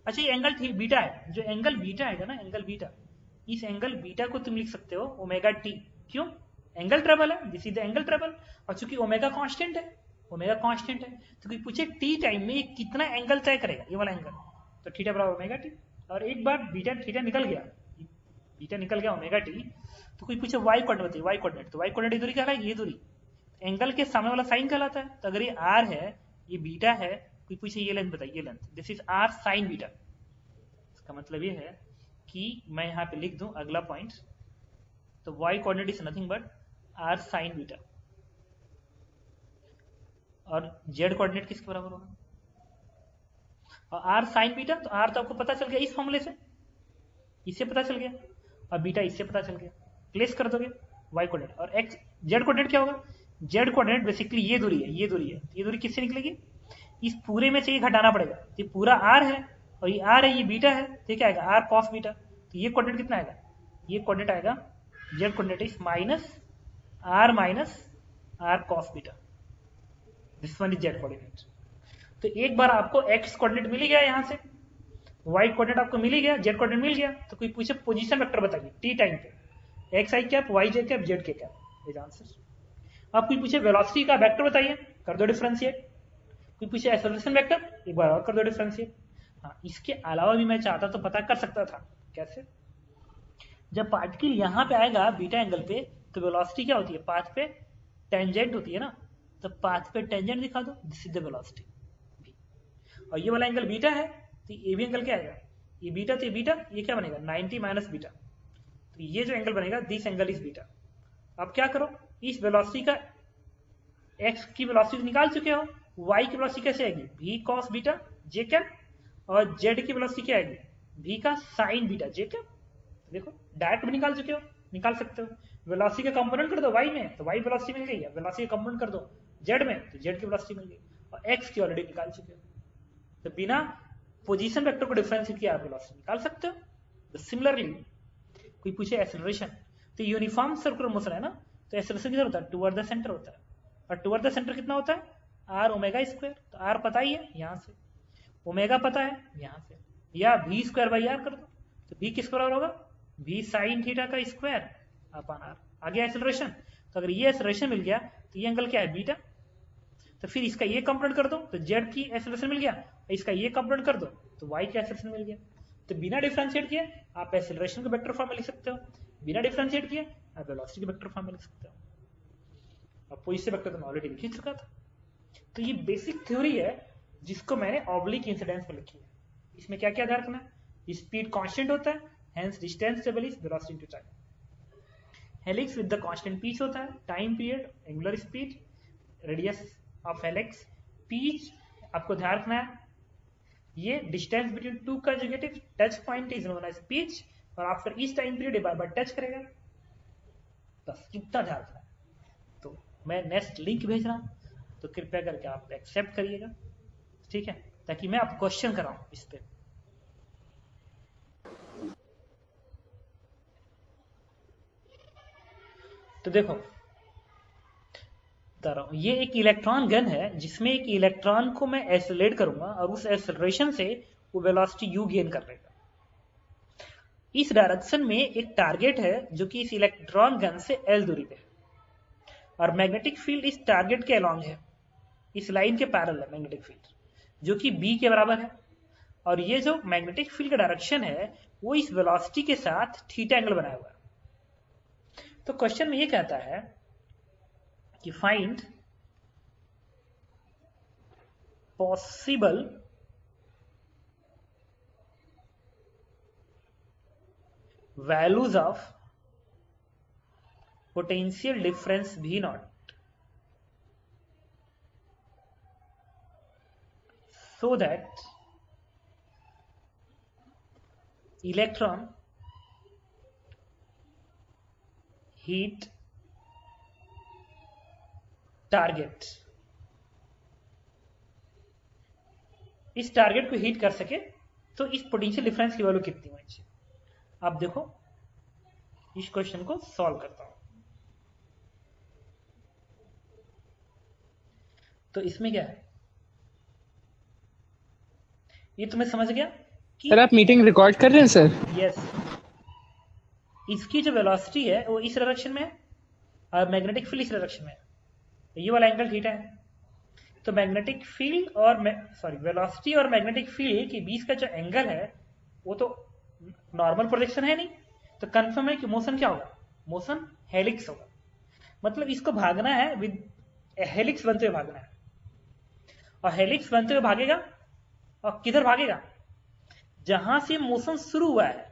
A: अच्छा ये एंगल बीटा है, जो एंगल बीटा है ना, एंगल बीटा, इस एंगल बीटा को तुम लिख सकते हो ओमेगा टी। क्यों? एंगल ट्रेबल है, this is the angle travel. और चूंकि ओमेगा कांस्टेंट है, तो कोई पूछे टी टाइम में ये कितना एंगल तय करेगा, ये वाला एंगल, तो थीटा बराबर ओमेगा टी। और एक बार थीटा निकल गया ओमेगा टी, तो कोई पूछे वाई कोऑर्डिनेट बताइए, वाई कोऑर्डिनेट, तो वाई कोऑर्डिनेट दूरी क्या है? ये दूरी एंगल के सामने वाला साइन कहलाता है। तो अगर ये आर है, ये बीटा है, कोई पूछे ये लेंथ बताइए, ये length, this is r sine beta. इसका मतलब ये है कि मैं यहाँ पे लिख दूं अगला पॉइंट, तो y coordinate is nothing but r sign beta, और z कोऑर्डिनेट किसके बराबर होगा, और r साइन बीटा, तो r तो आपको पता चल गया इस फॉर्मूले से, इससे पता चल गया, और बीटा इससे पता चल गया, प्लेस कर दोगे y कोऑर्डिनेट, और x z कोऑर्डिनेट क्या होगा, z कोऑर्डिनेट बेसिकली ये दूरी है, ये दूरी है, ये दूरी किससे निकलेगी, इस पूरे में से ये घटाना पड़ेगा, ये पूरा r है और ये r है, ये बीटा है, तो क्या आएगा r cos बीटा, तो ये कोऑर्डिनेट कितना आएगा, ये कोऑर्डिनेट आएगा z coordinate is minus r cos beta, this one is z coordinate. तो एक बार आपको x कोऑर्डिनेट मिल ही गया, यहाँ से y कोऑर्डिनेट आपको मिल ही गया, z कोऑर्डिनेट मिल गया, तो कोई पूछे पोजीशन वेक्टर बताइए t टाइम पे, x i cap, y j cap, z k cap, is answer. अब कोई पूछे वेलोसिटी का वेक्टर बताइए, कर दो डिफरेंशिएट, कोई पूछे एक्सेलरेशन वेक्टर, एक बार और कर दो डिफरेंशिएट। हाँ, इसके अलावा भी मैं चाहता तो पता कर सकता था, कैसे, जब पार्टिकल यहाँ पे आएगा बीटा एंगल पे, तो वेलोसिटी क्या होती है, पाथ पे टेंजेंट होती है ना, तो पाथ पे टेंजेंट दिखा दो, this is the velocity v, और ये वाला एंगल बीटा है, तो ये भी एंगल क्या आएगा, ये बीटा, तो ये बीटा, ये क्या बनेगा 90 माइनस बीटा, तो ये जो एंगल बनेगा दिस एंगल इज बीटा। अब क्या करो, इस वेलोसिटी का x की वेलोसिटी निकाल चुके हो, y की वेलोसिटी कैसे आएगी, v cos beta j cap, और z की वेलोसिटी क्या आएगी, v का साइन बीटा j कैप। देखो डायरेक्ट भी निकाल चुके हो, निकाल सकते हो, वेलोसिटी का कंपोनेंट कर दो y में, तो y वेलोसिटी मिल गई है, वेलोसिटी का कंपोनेंट कर दो z में, तो z की वेलोसिटी मिल गई, और x की ऑलरेडी निकाल चुके हो, तो बिना पोजीशन वेक्टर को डिफरेंशिएट किया आप वेलोसिटी निकाल सकते हो। तो सिमिलरली कोई पूछे एक्सेलरेशन, तो यूनिफॉर्म सर्कुलर मोशन है ना, तो एक्सेलरेशन किधर होता है, टुवर्ड द सेंटर होता है, और टुवर्ड द सेंटर कितना होता है, r ओमेगा स्क्वायर, तो r पता ही है यहाँ से, ओमेगा पता है यहाँ से, या v स्क्वायर बाई r कर दो, तो v किसके बराबर होगा, v साइन थीटा का स्क्वायर अपॉन r, आ गया एक्सेलरेशन। तो अगर ये एक्सेलरेशन मिल गया, तो ये एंगल क्या है, बीटा, तो फिर इसका ये कंपोनेंट कर दो, तो z की एक्सेलरेशन मिल गया, इसका ये कंपोनेंट कर दो, तो y की एक्सेलरेशन मिल गया। तो बिना डिफरेंशिएट किए आप एक्सेलरेशन को वेक्टर फॉर्म में लिख सकते हो, बिना डिफरेंशिएट किए आप वेलोसिटी के वेक्टर फॉर्म में लिख सकते हो, और पोजीशन वेक्टर तो मैं ऑलरेडी लिख ही चुका था। तो ये बेसिक थ्योरी है जिसको मैंने ऑब्लिक इंसिडेंस में लिखी है। इसमें क्या क्या ध्यान रखना है, स्पीड कांस्टेंट होता है, hence distance travel is velocity into time, helix with the constant pitch होता है, time period, angular speed, radius of helix, pitch आपको ध्यान रखना है, ये distance between two consecutive touch point is known as pitch, और आफ्टर इस टाइम पीरियड बार बार टच करेगा, बस इतना ध्यान रखना है। तो मैं नेक्स्ट लिंक भेज रहा हूं, तो कृपया करके आप एक्सेप्ट करिएगा, ठीक है, ताकि मैं आप क्वेश्चन कराऊं इस पे। तो देखो बता रहा हूं, ये एक इलेक्ट्रॉन गन है जिसमें एक इलेक्ट्रॉन को मैं एक्सेलरेट करूंगा, और उस एक्सेलरेशन से वो वेलोसिटी u गेन कर लेगा। इस डायरेक्शन में एक टारगेट है जो कि इस इलेक्ट्रॉन गन से l दूरी पे है, और मैग्नेटिक फील्ड इस टारगेट के अलोंग है, इस लाइन के पैरेलल है मैग्नेटिक फील्ड, जो कि b के बराबर है, और ये जो मैग्नेटिक फील्ड का डायरेक्शन है वो इस वेलोसिटी के साथ थीटा एंगल बनाया हुआ है। तो क्वेश्चन में ये कहता है कि find possible values of potential difference V not so that electron heat target, इस टारगेट को हीट कर सके, तो इस पोटेंशियल डिफरेंस की वैल्यू कितनी होनी चाहिए। अब देखो इस क्वेश्चन को सॉल्व करता हूं, तो इसमें क्या है, ये तुम्हें समझ गया कि
B: सर आप मीटिंग रिकॉर्ड कर रहे हैं सर?
A: यस, इसकी जो वेलोसिटी है वो इस डायरेक्शन में है, और मैग्नेटिक फील्ड इस डायरेक्शन में है, ये वाला एंगल थीटा है। तो मैग्नेटिक फील्ड और वेलोसिटी और मैग्नेटिक फील्ड के बीच का जो एंगल है वो तो नॉर्मल प्रोजेक्शन है नहीं, तो कंफर्म है कि मोशन क्या होगा, मोशन हेलिक्स होगा, मतलब इसको भागना है विद हेलिक्स बनते हुए भागना है, और हेलिक्स बनते हुए भागेगा, और किधर भागेगा, जहां से मोशन शुरू हुआ है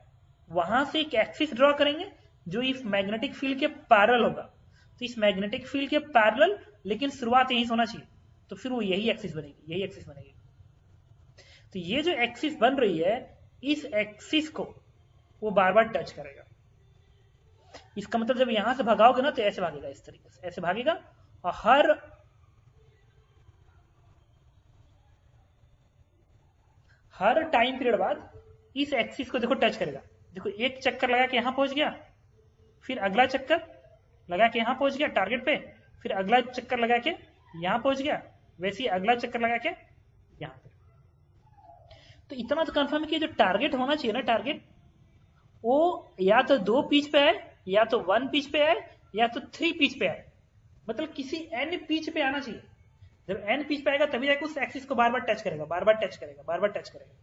A: वहां से एक एक्सिस ड्रॉ करेंगे जो इस मैग्नेटिक फील्ड के पैरेलल होगा। तो इस मैग्नेटिक फील्ड के पैरेलल, लेकिन शुरुआत यहीं से होना चाहिए, तो फिर वो यही एक्सिस बनेगी, यही एक्सिस बनेगी। तो ये जो एक्सिस बन रही है, इस एक्सिस को वो बार बार टच करेगा। इसका मतलब जब यहां से भगाओगे ना तो ऐसे भागेगा, इस तरीके से ऐसे भागेगा, और हर टाइम पीरियड बाद इस एक्सिस को देखो टच करेगा। देखो एक चक्कर लगा के यहां पहुंच गया, फिर अगला चक्कर लगा के यहां पहुंच गया टारगेट पे, फिर अगला चक्कर लगा के यहां पहुंच गया, वैसे ही अगला चक्कर लगा के यहां पे। तो इतना तो कंफर्म है कि जो टारगेट होना चाहिए ना, टारगेट वो या तो 2 पिच पे है, या तो 1 पिच पे है, या तो 3 पिच पे है। मतलब किसी एन पिच पे आना चाहिए। जब एन पिच पे आएगा तभी जाकर उस एक्सिस को बार बार टच करेगा, बार बार टच करेगा, बार बार टच करेगा।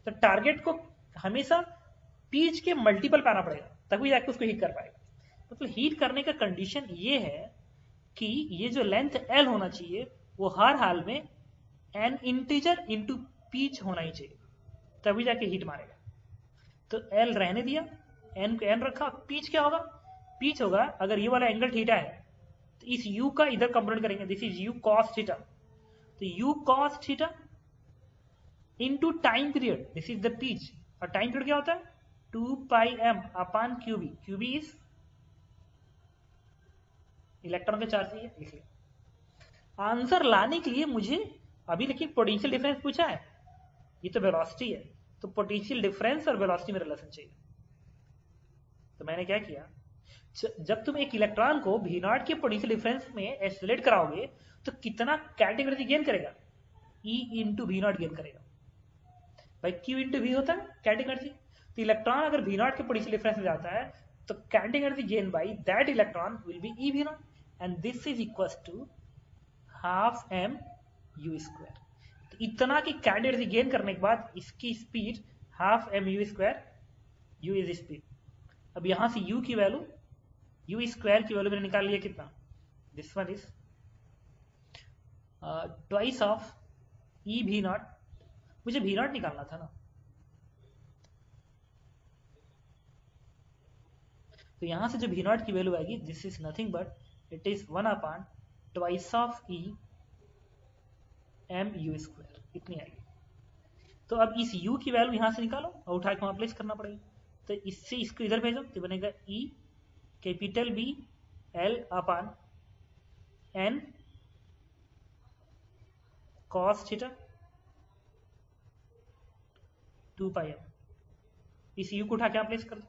A: तो टारगेट को हमेशा पिच के मल्टीपल पे आना पड़ेगा, तभी जाके उसको हिट कर पाएगा। मतलब हिट करने का कंडीशन ये है कि ये जो लेंथ एल होना चाहिए वो हर हाल में एन इंटीजर इंटू पिच होना ही चाहिए, तभी जाके हिट मारेगा। तो एल रहने दिया, एन को एन रखा, पिच क्या होगा, पिच होगा अगर ये वाला एंगल थीटा है तो इस u का इधर कंपोनेंट करेंगे, this is u cos theta. तो u cos theta into time period, this is the pitch, और टाइम पीरियड क्या होता है 2 pi m upon q b, q b is electron का चार्ज है, इसलिए आंसर लाने के लिए मुझे अभी लेकिन पोटेंशियल डिफरेंस पूछा है, ये तो वेलोसिटी है, तो पोटेंशियल डिफरेंस और वेलोसिटी में रिलेशन चाहिए। तो मैंने क्या किया, जब तुम एक इलेक्ट्रॉन को v नॉट के पोटेंशियल डिफरेंस में एक्सेलरेट कराओगे तो कितना काइनेटिक एनर्जी गेन करेगा, E into v naught gain करेगा। भाई Q इंटू वी होता है काइनेटिक एनर्जी। तो इलेक्ट्रॉन अगर v नॉट के पोटेंशियल डिफरेंस में जाता है तो kinetic energy gain by that electron will be E v naught, and this is equal to half m u square. तो इतना की काइनेटिक एनर्जी गेन करने के बाद इसकी speed half m u square, u is speed. अब यहां से u की वैल्यू, u स्क्वायर की वैल्यू मैंने निकाल लिया कितना, this one is twice of E भी नॉट, मुझे भी नॉट निकालना था ना। तो यहां से जो भी नॉट की वैल्यू आएगी, this is nothing but it is 1 upon twice of e m u square, इतनी आएगी। तो अब इस u की वैल्यू यहां से निकालो और उठा के वहां प्लेस करना पड़ेगा। तो इससे इसको इधर भेजो तो बनेगा e capital b l upon n cos theta 2 pi m. इस u को उठा के आप प्लेस कर दो,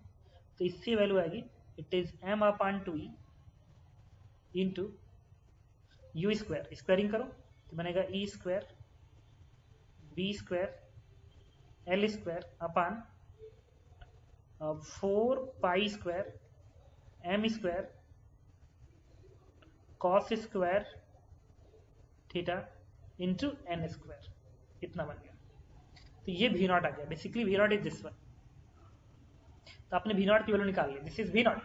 A: तो इससे वैल्यू आएगी it is m upon 2e into u square, squaring करो तो बनेगा e square b square l square upon 4 pi square m square cos square theta into n square, इतना बन गया। तो ये भी नॉट आ गया, बेसिकली भी नॉट इज दिस वन। तो आपने भी नॉट की वैल्यू निकाल ली, दिस इज भी नॉट।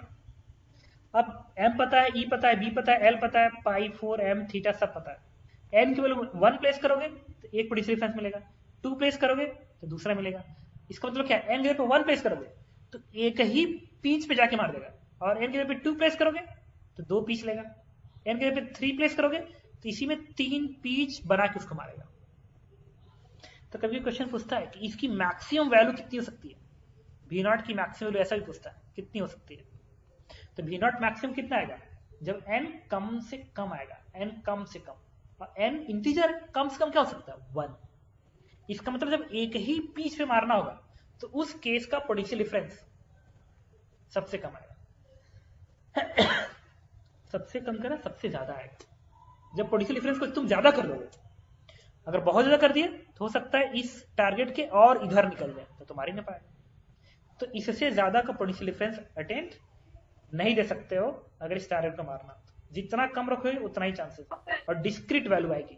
A: अब m पता है, e पता है, b पता है, l पता है, पाई 4 m थीटा सब पता है। n की वैल्यू 1 प्लेस करोगे तो एक पोटेंशियल डिफरेंस मिलेगा, 2 प्लेस करोगे तो दूसरा मिलेगा। इसका मतलब क्या है, n की जगह पे 1 प्लेस करोगे तो एक ही पिच पे जाके मार देगा, और n की जगह पे 2 प्लेस करोगे तो 2 पिच लेगा, n की जगह पे 3 प्लेस करोगे तो इसी में 3 पिच बना के उसको मारेगा। तो कभी क्वेश्चन पूछता है कि इसकी मैक्सिमम वैल्यू कितनी हो सकती है, भी नॉट की मैक्सिमम वैल्यू ऐसा भी पूछता है कितनी हो सकती है। तो भी नॉट मैक्सिमम कितना आएगा, जब n कम से कम आएगा, n कम से कम, और n इंटीजर कम से कम क्या हो सकता है 1। इसका मतलब जब एक ही पिच पे मारना होगा तो उस केस का पोटेंशियल डिफरेंस सबसे कम आएगा। सबसे कम करा सबसे ज्यादा आएगा, जब पोटेंशियल डिफरेंस को तुम ज्यादा कर दोगे। अगर बहुत ज्यादा कर दिए तो हो सकता है इस टारगेट के और इधर निकल जाए तो तुम्हारी ना पाए। तो इससे ज्यादा का पोटेंशियल डिफरेंस अटेंड नहीं दे सकते हो अगर इस टारगेट को मारना। तो जितना कम रखोगे उतना ही चांसेस, और डिस्क्रीट वैल्यू आएगी।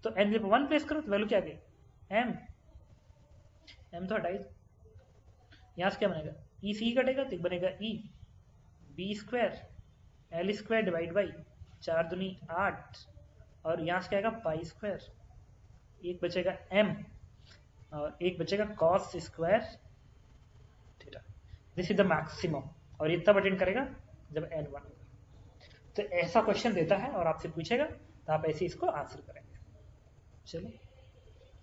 A: तो n जब 1 प्लेस करो तो वैल्यू क्या आ गई m, m तो हटाइए, यहां से क्या बनेगा e से e कटेगा तो बनेगा e b square l square divide by 4 दूनी 8, और यहां से क्या आएगा पाई स्क्वायर, एक बचेगा m और एक बचेगा cos square theta. This is the maximum, और ये तब अटेंड करेगा जब n 1 होगा। तो ऐसा क्वेश्चन देता है और आपसे पूछेगा तो आप ऐसे इसको आंसर करेंगे। चलो,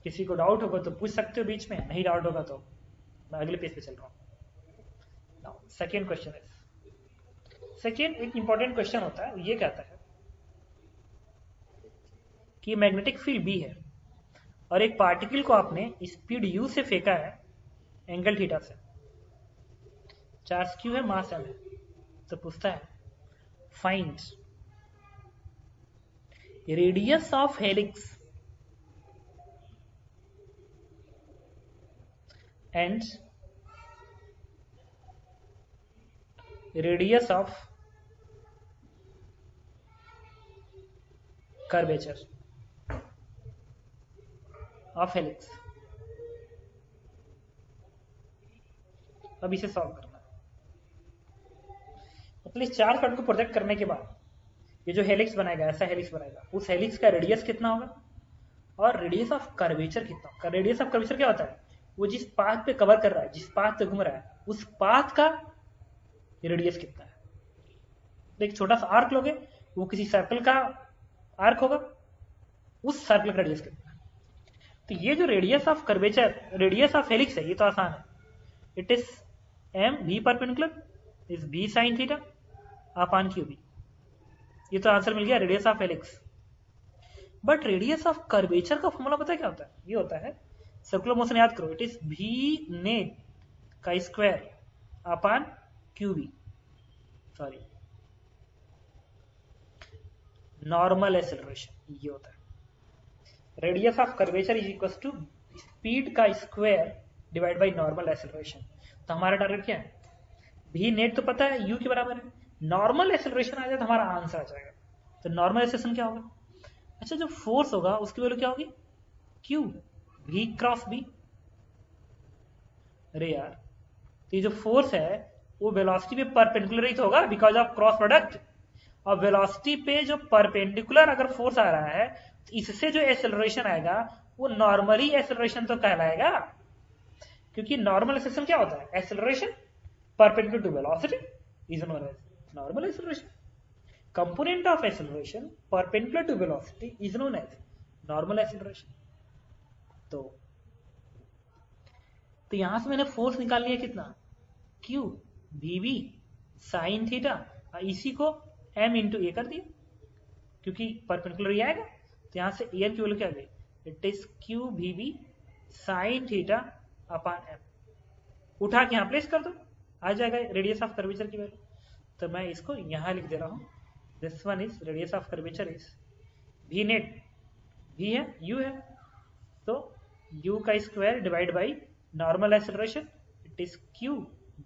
A: किसी को डाउट होगा तो पूछ सकते हो बीच में, नहीं डाउट होगा तो मैं अगले पेज पे चल रहा हूँ। सेकेंड क्वेश्चन है, सेकेंड एक इंपॉर्टेंट क्वेश्चन होता है, ये कहता है कि मैग्नेटिक फील्ड B है और एक पार्टिकल को आपने स्पीड u से फेंका है एंगल थीटा से, चार्ज q है, मास m है, तो पूछता है find radius of helix and radius of curvature of helix. अब इसे सॉल्व करना है। मतलब इस चार कार्ड को प्रोजेक्ट करने के बाद ये जो हेलिक्स बनाएगा, ऐसा हेलिक्स बनाएगा, उस हेलिक्स का रेडियस कितना होगा और रेडियस ऑफ कर्वेचर कितना होगा। रेडियस ऑफ कर्वेचर क्या होता है, वो जिस पाथ पे कवर कर रहा है, जिस पाथ पे घूम रहा है, उस पाथ का रेडियस कितना है। तो एक छोटा सा आर्क लोगे, वो किसी सर्कल का आर्क होगा, उस सर्कल का रेडियस कितना है। तो ये जो radius of curvature, radius of helix है, ये तो आसान है, it is m v perpendicular is b sin theta upon qb। ये तो आंसर मिल गया radius of helix. But radius of curvature का फॉर्मूला पता है क्या होता है, ये होता है सर्कुलर मोशन, याद करो, इट इज v नेट का square upon qb, sorry normal acceleration, ये होता है। Radius of curvature is equal to speed का square divide by normal acceleration. तो हमारा टारगेट क्या है, भी नेट तो पता है u के बराबर है, नॉर्मल एक्सेलरेशन आ जाए तो हमारा आंसर आ जाएगा। तो नॉर्मल एक्सेलरेशन क्या होगा, अच्छा जो फोर्स होगा उसकी वैल्यू क्या होगी, q v क्रॉस b। अरे यार, तो ये जो फोर्स है वो वेलोसिटी पे परपेंडिकुलर ही तो होगा बिकॉज ऑफ क्रॉस प्रोडक्ट। और वेलोसिटी पे जो परपेंडिकुलर अगर फोर्स आ रहा है तो इससे जो एक्सेलरेशन आएगा वो नॉर्मली एक्सेलरेशन तो कहलाएगा, क्योंकि नॉर्मल एक्सेलरेशन क्या होता है, acceleration perpendicular to velocity is known as normal acceleration. Component of acceleration perpendicular to velocity is known as normal acceleration. तो यहां से मैंने फोर्स निकाल लिया कितना, q vb sin थीटा, इसी को m इंटू ए कर दिया क्योंकि परपेंडिकुलर ही आएगा। तो यहां से एयर की वैल्यू क्या आ गई, it is q vb sin theta upon m। उठा के यहां प्लेस कर दो, आ जाएगा रेडियस ऑफ कर्वेचर की वैल्यू। तो मैं इसको यहां लिख दे रहा हूं, this one is radius of curvature is v net, v है u है, तो u का square divide by normal acceleration, it is q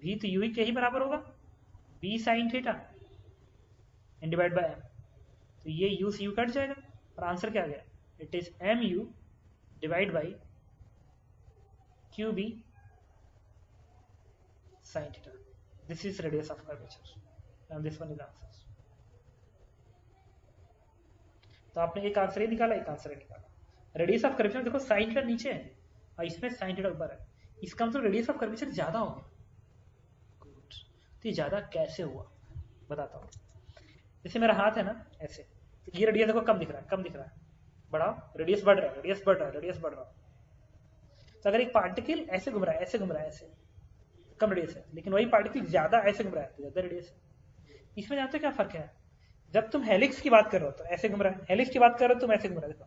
A: v तो u के ही बराबर होगा b sin theta and divide by m। तो ये u से u कट जाएगा और आंसर क्या आ गया, it is mu divide by qb sin theta. This is radius of curvature and this one is answer. तो आपने एक आंसर ही निकाला, एक आंसर ही निकाला। रेडियस ऑफ कर्वेचर देखो sin थीटा नीचे है और इसमें sin थीटा ऊपर है, इसका मतलब रेडियस ऑफ कर्वेचर ज्यादा हो गया। गुड, तो ये ज्यादा कैसे हुआ बताता हूँ। जैसे मेरा हाथ है ना ऐसे, तो ये रेडियस देखो कम दिख रहा है, कम दिख रहा है, बढ़ाओ, रेडियस बढ़ रहा है, रेडियस बढ़ रहा है, रेडियस बढ़ रहा है। तो अगर एक पार्टिकल ऐसे घूम रहा है, ऐसे घूम रहा है, ऐसे कम रेडियस है, लेकिन वही पार्टिकल ज्यादा ऐसे घूम रहा है तो ज्यादा रेडियस है। इसमें जानते हो क्या फर्क है, जब तुम हेलिक्स की बात कर रहे हो तो ऐसे घूम रहा है, हेलिक्स की बात कर रहे हो तुम ऐसे घूम रहा है, देखो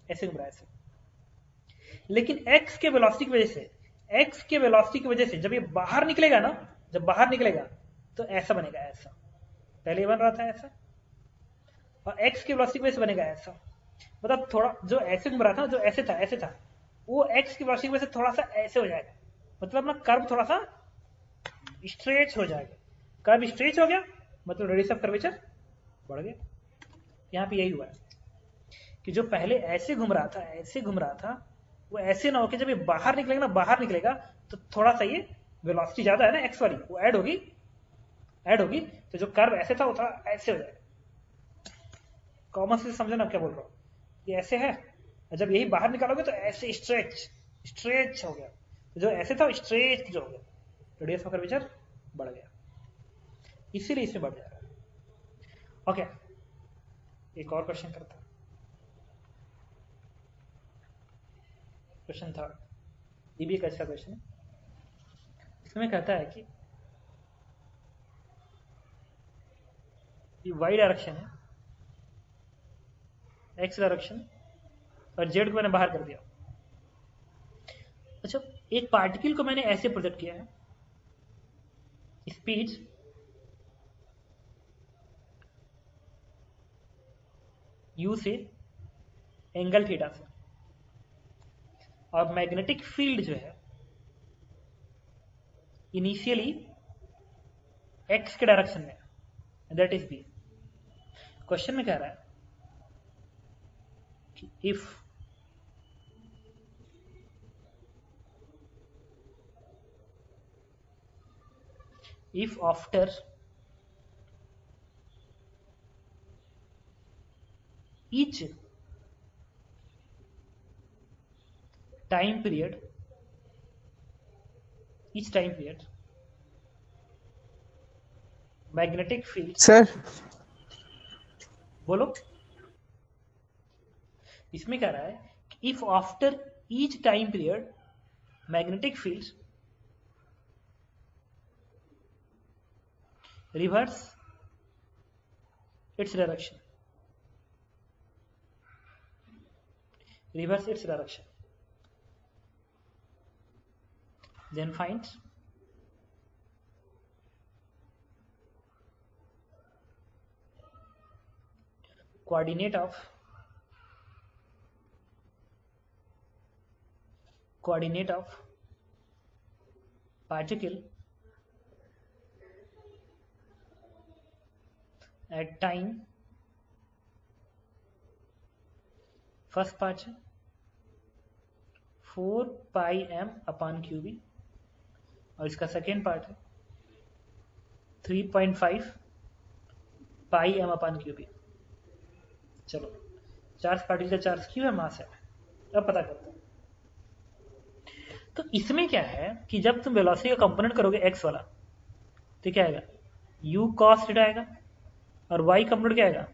A: ऐसे घूम रहा है ऐसे। लेकिन एक्स के वेलोसिटी की वजह से, एक्स के वेलोसिटी की वजह से जब ये बाहर निकलेगा ना, जब बाहर निकलेगा तो ऐसा बनेगा, ऐसा पहले बन रहा था ऐसा, और एक्स की वेलोसिटी की वजह से बनेगा ऐसा। मतलब थोड़ा जो ऐसे घूम रहा था, जो ऐसे था, ऐसे था, वो एक्स की वेलोसिटी की वजह से थोड़ा सा ऐसे हो जाएगा, मतलब ना कर्व थोड़ा सा स्ट्रेच हो जाएगा। कर्व स्ट्रेच हो गया मतलब रेडियस ऑफ कर्वेचर बढ़ गया। यहाँ पे यही हुआ है कि जो पहले ऐसे घूम रहा था, ऐसे घूम रहा था, वो ऐसे ना होके जब ये बाहर निकलेगा ना, बाहर निकलेगा तो थोड़ा सा ये वेलोसिटी ज्यादा है ना एक्स वाली, वो ऐड होगी, तो जो कर्व ऐसे था वो थोड़ा ऐसे हो जाएगा। कॉमन से समझना क्या बोल रहा हूँ, ये ऐसे है, जब यही बाहर निकालोगे तो ऐसे स्ट्रेच हो गया, तो जो ऐसे था स्ट्रेच जो हो गया, रेडियस ऑफ कर्वेचर बढ़ गया, इसीलिए इसमें बढ़ जा रहा है। ओके, एक और क्वेश्चन करता हूं, क्वेश्चन थर्ड, ये भी एक अच्छा क्वेश्चन है। इसमें कहता है कि वाई डायरेक्शन है, एक्स डायरेक्शन और जेड को मैंने बाहर कर दिया। अच्छा, एक पार्टिकल को मैंने ऐसे प्रोजेक्ट किया है, स्पीड u से एंगल थीटा से, और मैग्नेटिक फील्ड जो है इनिशियली x के डायरेक्शन में, दैट इज b। क्वेश्चन में कह रहा है कि if after each time period magnetic field,
B: sir
A: बोलो। इसमें कह रहा है कि if after each time period magnetic fields reverse its direction, then find coordinate of particle at time, first part है 4 पाई m अपॉन क्यूबी, और इसका सेकेंड पार्ट है 3.5 पाई m अपॉन क्यूबी। चलो, चार्ज पार्टिकल का चार्ज क्यू है, मास है। अब पता करते हैं। तो इसमें क्या है कि जब तुम वेलोसिटी का कंपोनेंट करोगे x वाला, तो क्या आएगा, u cos थीटा आएगा, और y कंपोनेंट क्या आएगा,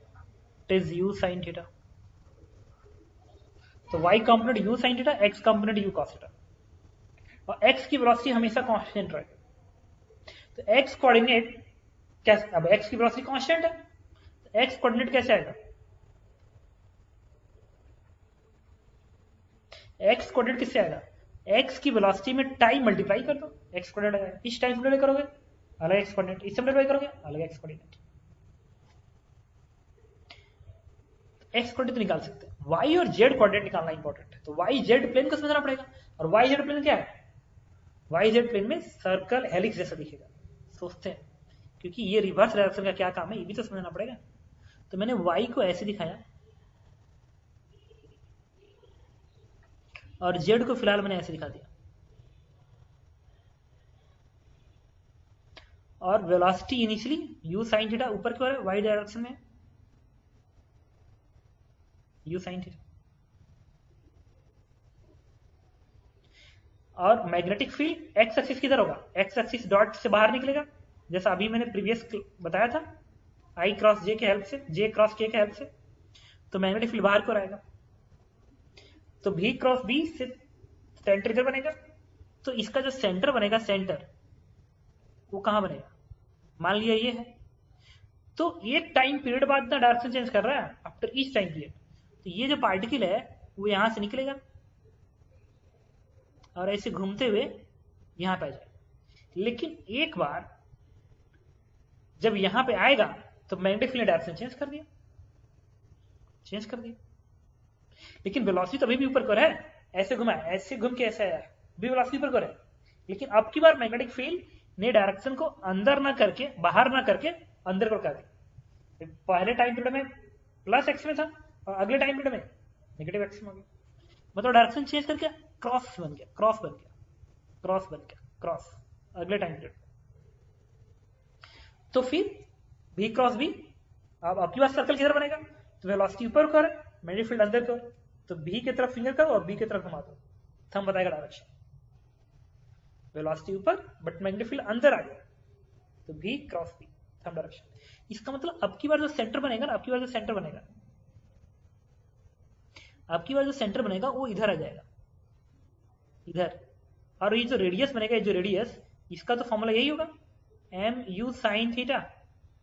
A: it is u sin theta. तो y component u sin theta, x component u cos theta, और x की वेलोसिटी हमेशा कांस्टेंट रहेगी। तो x कोऑर्डिनेट कैसे, अब x की वेलोसिटी कांस्टेंट है, तो x कोऑर्डिनेट कैसे आएगा, x कोऑर्डिनेट किससे आएगा, x की वेलोसिटी में टाइम मल्टीप्लाई कर दो, x कोऑर्डिनेट आएगा। इस टाइम से मल्टीप्लाई करोगे अलग x कोऑर्डिनेट, इससे मल्टीप्लाई करोगे अलग x कोऑर्डिनेट, x कोऑर्डिनेट निकाल सकते हैं। y और z कोऑर्डिनेट निकालना इंपॉर्टेंट है, तो y z प्लेन को समझना पड़ेगा। और y z प्लेन क्या है, y z प्लेन में सर्कल हेलिक्स जैसा दिखेगा, सोचते हैं, क्योंकि ये रिवर्स डायरेक्शन का क्या काम है ये भी तो समझना पड़ेगा। तो मैंने y को ऐसे दिखाया, और z को फिलहाल मैंने ऐसे दिखा दिया, और velocity initially u sin theta ऊपर की ओर है, y डायरेक्शन में u sin थीटा, और मैग्नेटिक फील्ड एक्स एक्सिस किधर होगा, एक्स एक्सिस डॉट से बाहर निकलेगा, जैसा अभी मैंने प्रीवियस बताया था, आई क्रॉस जे के हेल्प से, जे क्रॉस के हेल्प से। तो मैग्नेटिक फील्ड बाहर को आएगा, तो भी क्रॉस बी से सेंटर इधर बनेगा। तो इसका जो सेंटर बनेगा, सेंटर वो कहां बनेगा, मान लिया ये है, तो एक टाइम पीरियड बाद ना डायरेक्शन चेंज कर रहा है आफ्टर ईच टाइम पीरियड। तो ये जो पार्टिकल है वो यहां से निकलेगा और ऐसे घूमते हुए यहां पे आ जाएगा। लेकिन एक बार जब यहां पे आएगा तो मैग्नेटिक फील्ड डायरेक्शन चेंज कर दिया, लेकिन वेलोसिटी तो अभी भी ऊपर को है, ऐसे घुमा, ऐसे घूम के ऐसे आया, भी वेलोसिटी ऊपर को है। लेकिन अब की बार मैग्नेटिक फील्ड ने डायरेक्शन को अंदर ना करके, बाहर ना करके, अंदर को कर दिया। पहले टाइम पीरियड में प्लस एक्स में था और अगले टाइम पीरियड में नेगेटिव एक्स में हो गया, मतलब डायरेक्शन चेंज करके क्रॉस बन गया, क्रॉस अगले टाइम पीरियड। तो फिर भी क्रॉस भी, अब आपकी बात सर्कल किधर बनेगा, तो वेलोसिटी ऊपर को है, मैग्नेटिक फील्ड अंदर को, तो बी की तरफ फिंगर करो और बी की तरफ घुमा दो, थंब बताएगा डायरेक्शन। वेलोसिटी ऊपर बट मैग्नेटिक फील्ड अंदर आ गया, तो भी क्रॉस बी थंब डायरेक्शन। इसका मतलब अब की बार जो सेंटर बनेगा ना, अब की बार जो सेंटर बनेगा वो इधर आ जाएगा, इधर। और ये जो रेडियस बनेगा, ये जो रेडियस, इसका तो फॉर्मूला यही होगा m u sine theta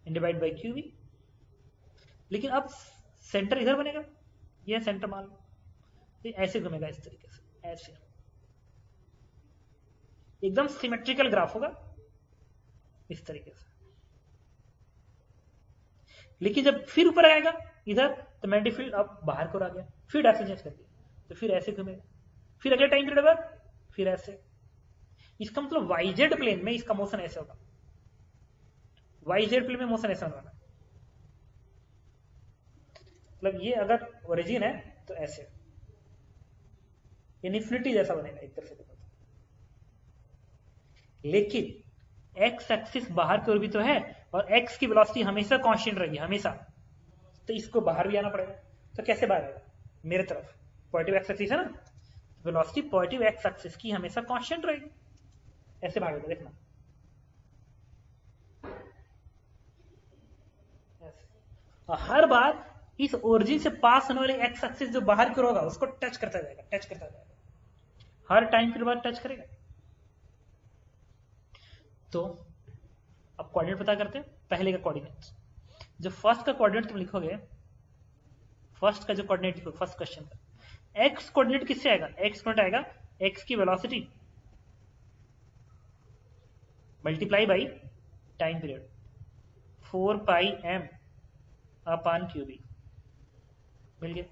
A: divide by q b. लेकिन अब सेंटर इधर बनेगा, ये सेंटर मान लो, तो ऐसे घूमेगा इस तरीके से, ऐसे एकदम सिमेट्रिकल ग्राफ होगा इस तरीके से। लेकिन जब फिर ऊपर आएगा इधर, तो मैग्नेटिक फील्ड अब बाहर को आ गया, फिर डायरेक्शन चेंज कर दिया, तो फिर ऐसे घूमेगा, फिर अगले टाइम पीरियड बाद फिर ऐसे। इसका मतलब वाईजेड प्लेन में इसका मोशन ऐसे होगा, वाईजेड प्लेन में मोशन ऐसा होगा। मतलब ये अगर ओरिजिन है तो ऐसे, इन्फिनिटी जैसा बनेगा एक तरह से देखो। लेकिन एक्स एक्सिस बाहर की ओर भी तो है, और एक्स की वेलोसिटी हमेशा कांस्टेंट रहेगी, हमेशा। तो इसको बाहर भी आना पड़ेगा, तो कैसे बाहर आएगा? मेरे तरफ पॉजिटिव एक्स एक्सिस है ना, वेलोसिटी पॉजिटिव एक्स एक्सिस की हमेशा कांस्टेंट रहेगी, ऐसे भागेगा, देखना और हर बार इस ओरिजिन से पास होने वाले एक्स एक्सिस जो बाहर की ओर होगा उसको टच करता जाएगा, टच करता जाएगा, हर टाइम पीरियड बाद टच करेगा। तो अब कोऑर्डिनेट पता करते हैं, पहले का कोऑर्डिनेट। जो फर्स्ट का कोऑर्डिनेट तुम लिखोगे, फर्स्ट का जो कोऑर्डिनेट लिखोगे फर्स्ट क्वेश्चन का, एक्स कोऑर्डिनेट किससे आएगा? एक्स कोऑर्डिनेट आएगा एक्स की velocity multiply by time period 4 pi m upon q b, मिल गया।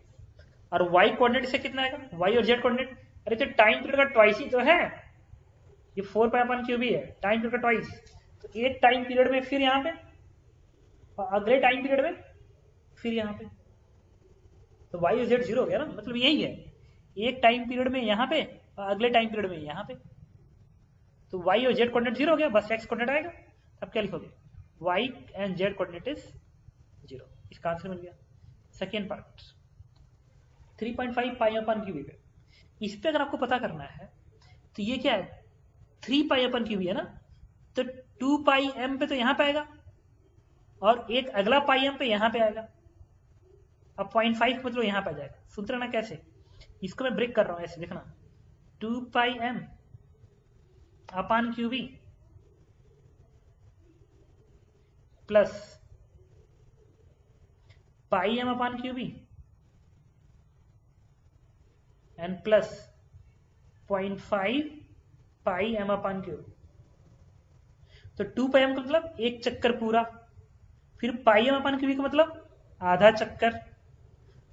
A: और वाई कोऑर्डिनेट से कितना आएगा? वाई और जेड कोऑर्डिनेट, अरे तो टाइम पीरियड का ट्वाइस ही तो है, ये 4 पाई अपान क्यू बी है, टाइम पीरियड का ट्वाइस। तो एक टाइम पीरियड में फिर यहाँ पे, और अगले टाइम पीरियड में फिर यहाँ पे, तो वाई और जेड जीरो हो गया ना, मतलब यही है, एक टाइम पीरियड में यहाँ पे और अगले टाइम पीरियड में यहाँ पे। तो वाई और जेड कोऑर्डिनेट जीरो हो गया, बस एक्स कोऑर्डिनेट आएगा। अब क्या लिखोगे? Y and z coordinate is zero, इसका आंसर मिल गया। Second part 3.5 pi upon q b पे, इस पे अगर आपको पता करना है तो ये क्या है? 3 पाई अपन क्यूबी है ना, तो 2 पाई एम पे तो यहां पे आएगा, और एक अगला पाई एम पे यहां पे आएगा। अब 0.5 मतलब यहां पे आ जाएगा। सुनते रहना कैसे, इसको मैं ब्रेक कर रहा हूं, ऐसे देखना, 2 pi m upon q b plus pi m upon q b and plus 0.5 pi m upon cube. तो 2 पाई एम का मतलब एक चक्कर पूरा, फिर पाई एम अपान क्यूबी का मतलब आधा चक्कर,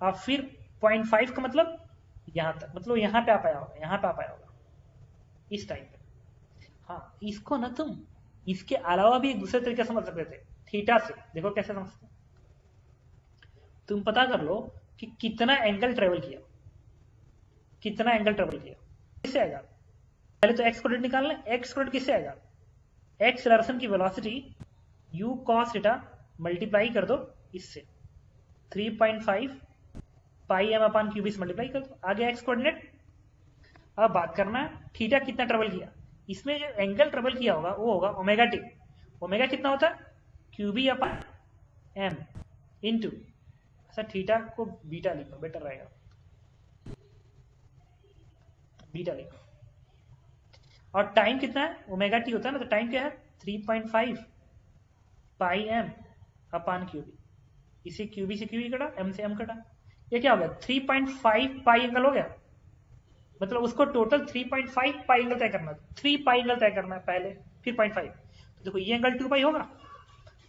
A: और फिर 0.5 का मतलब यहां तक, मतलब यहां पे आ पाया होगा, यहां पे आ पाया होगा इस टाइम पे। हाँ, इसको ना तुम इसके अलावा भी एक दूसरे तरीके से समझ सकते थे, थीटा से। देखो कैसे समझते, तुम पता कर लो कि कितना एंगल ट्रेवल किया, कितना एंगल ट्रेवल किया, किससे आएगा? पहले तो एक्स कोऑर्डिनेट निकालना है। एक्स कोऑर्डिनेट किससे आएगा? एक्स डायरेक्शन की velocity u cos theta multiply कर दो इससे, 3.5 पाई एम अपान क्यूब से मल्टीप्लाई कर दो, आगे एक्स कोऑर्डिनेट। अब बात करना है थीटा कितना ट्रेवल किया। इसमें जो एंगल ट्रेवल किया होगा वो होगा ओमेगा टी। ओमेगा कितना होता है? क्यूबी अपान एम इंटू, अच्छा थीटा को बीटा लिखो, बेटर रहेगा, बीटा लिखो। और टाइम कितना है? ओमेगा टी होता है ना, तो टाइम क्या है? 3.5 पाई एम अपान क्यूबी। इसे क्यूबी से क्यूबी कटा, एम से एम कटा, ये क्या हो गया? 3.5 पाई एंगल हो गया। मतलब उसको टोटल 3.5 पाई एंगल तय करना है, 3 पाई एंगल तय करना है पहले, फिर 0.5। तो देखो ये एंगल 2 पाई होगा,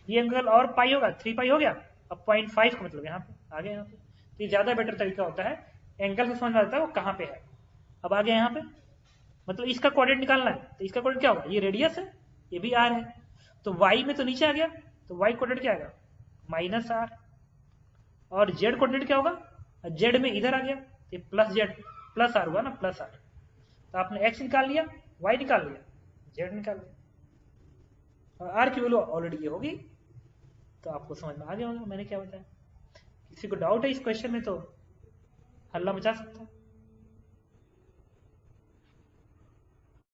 A: ये एंगल और पाई होगा, 3 पाई हो गया। अब 0.5 का मतलब यहाँ पे आ गया, यहाँ पे। तो ये ज्यादा बेटर तरीका होता है, एंगल से समझ में आता है वो कहाँ पे है। अब आ गया यहाँ पे, मतलब इसका कोऑर्डिनेट निकालना है, तो इसका कोऑर्डिनेट क्या होगा? ये रेडियस है, ये भी आर है, तो वाई में तो नीचे आ गया, तो वाई कोऑर्डिनेट क्या आएगा? Minus r. और जेड कोऑर्डिनेट क्या होगा? जेड में इधर आ गया, ये प्लस जेड, प्लस आर हुआ ना, प्लस आर। तो आपने एक्स निकाल लिया, वाई निकाल लिया, जेड निकाल लिया, और आर की वैल्यू ऑलरेडी ये होगी। तो आपको समझ में आ गया होगा मैंने क्या बताया। किसी को डाउट है इस क्वेश्चन में तो हल्ला मचा सकता है।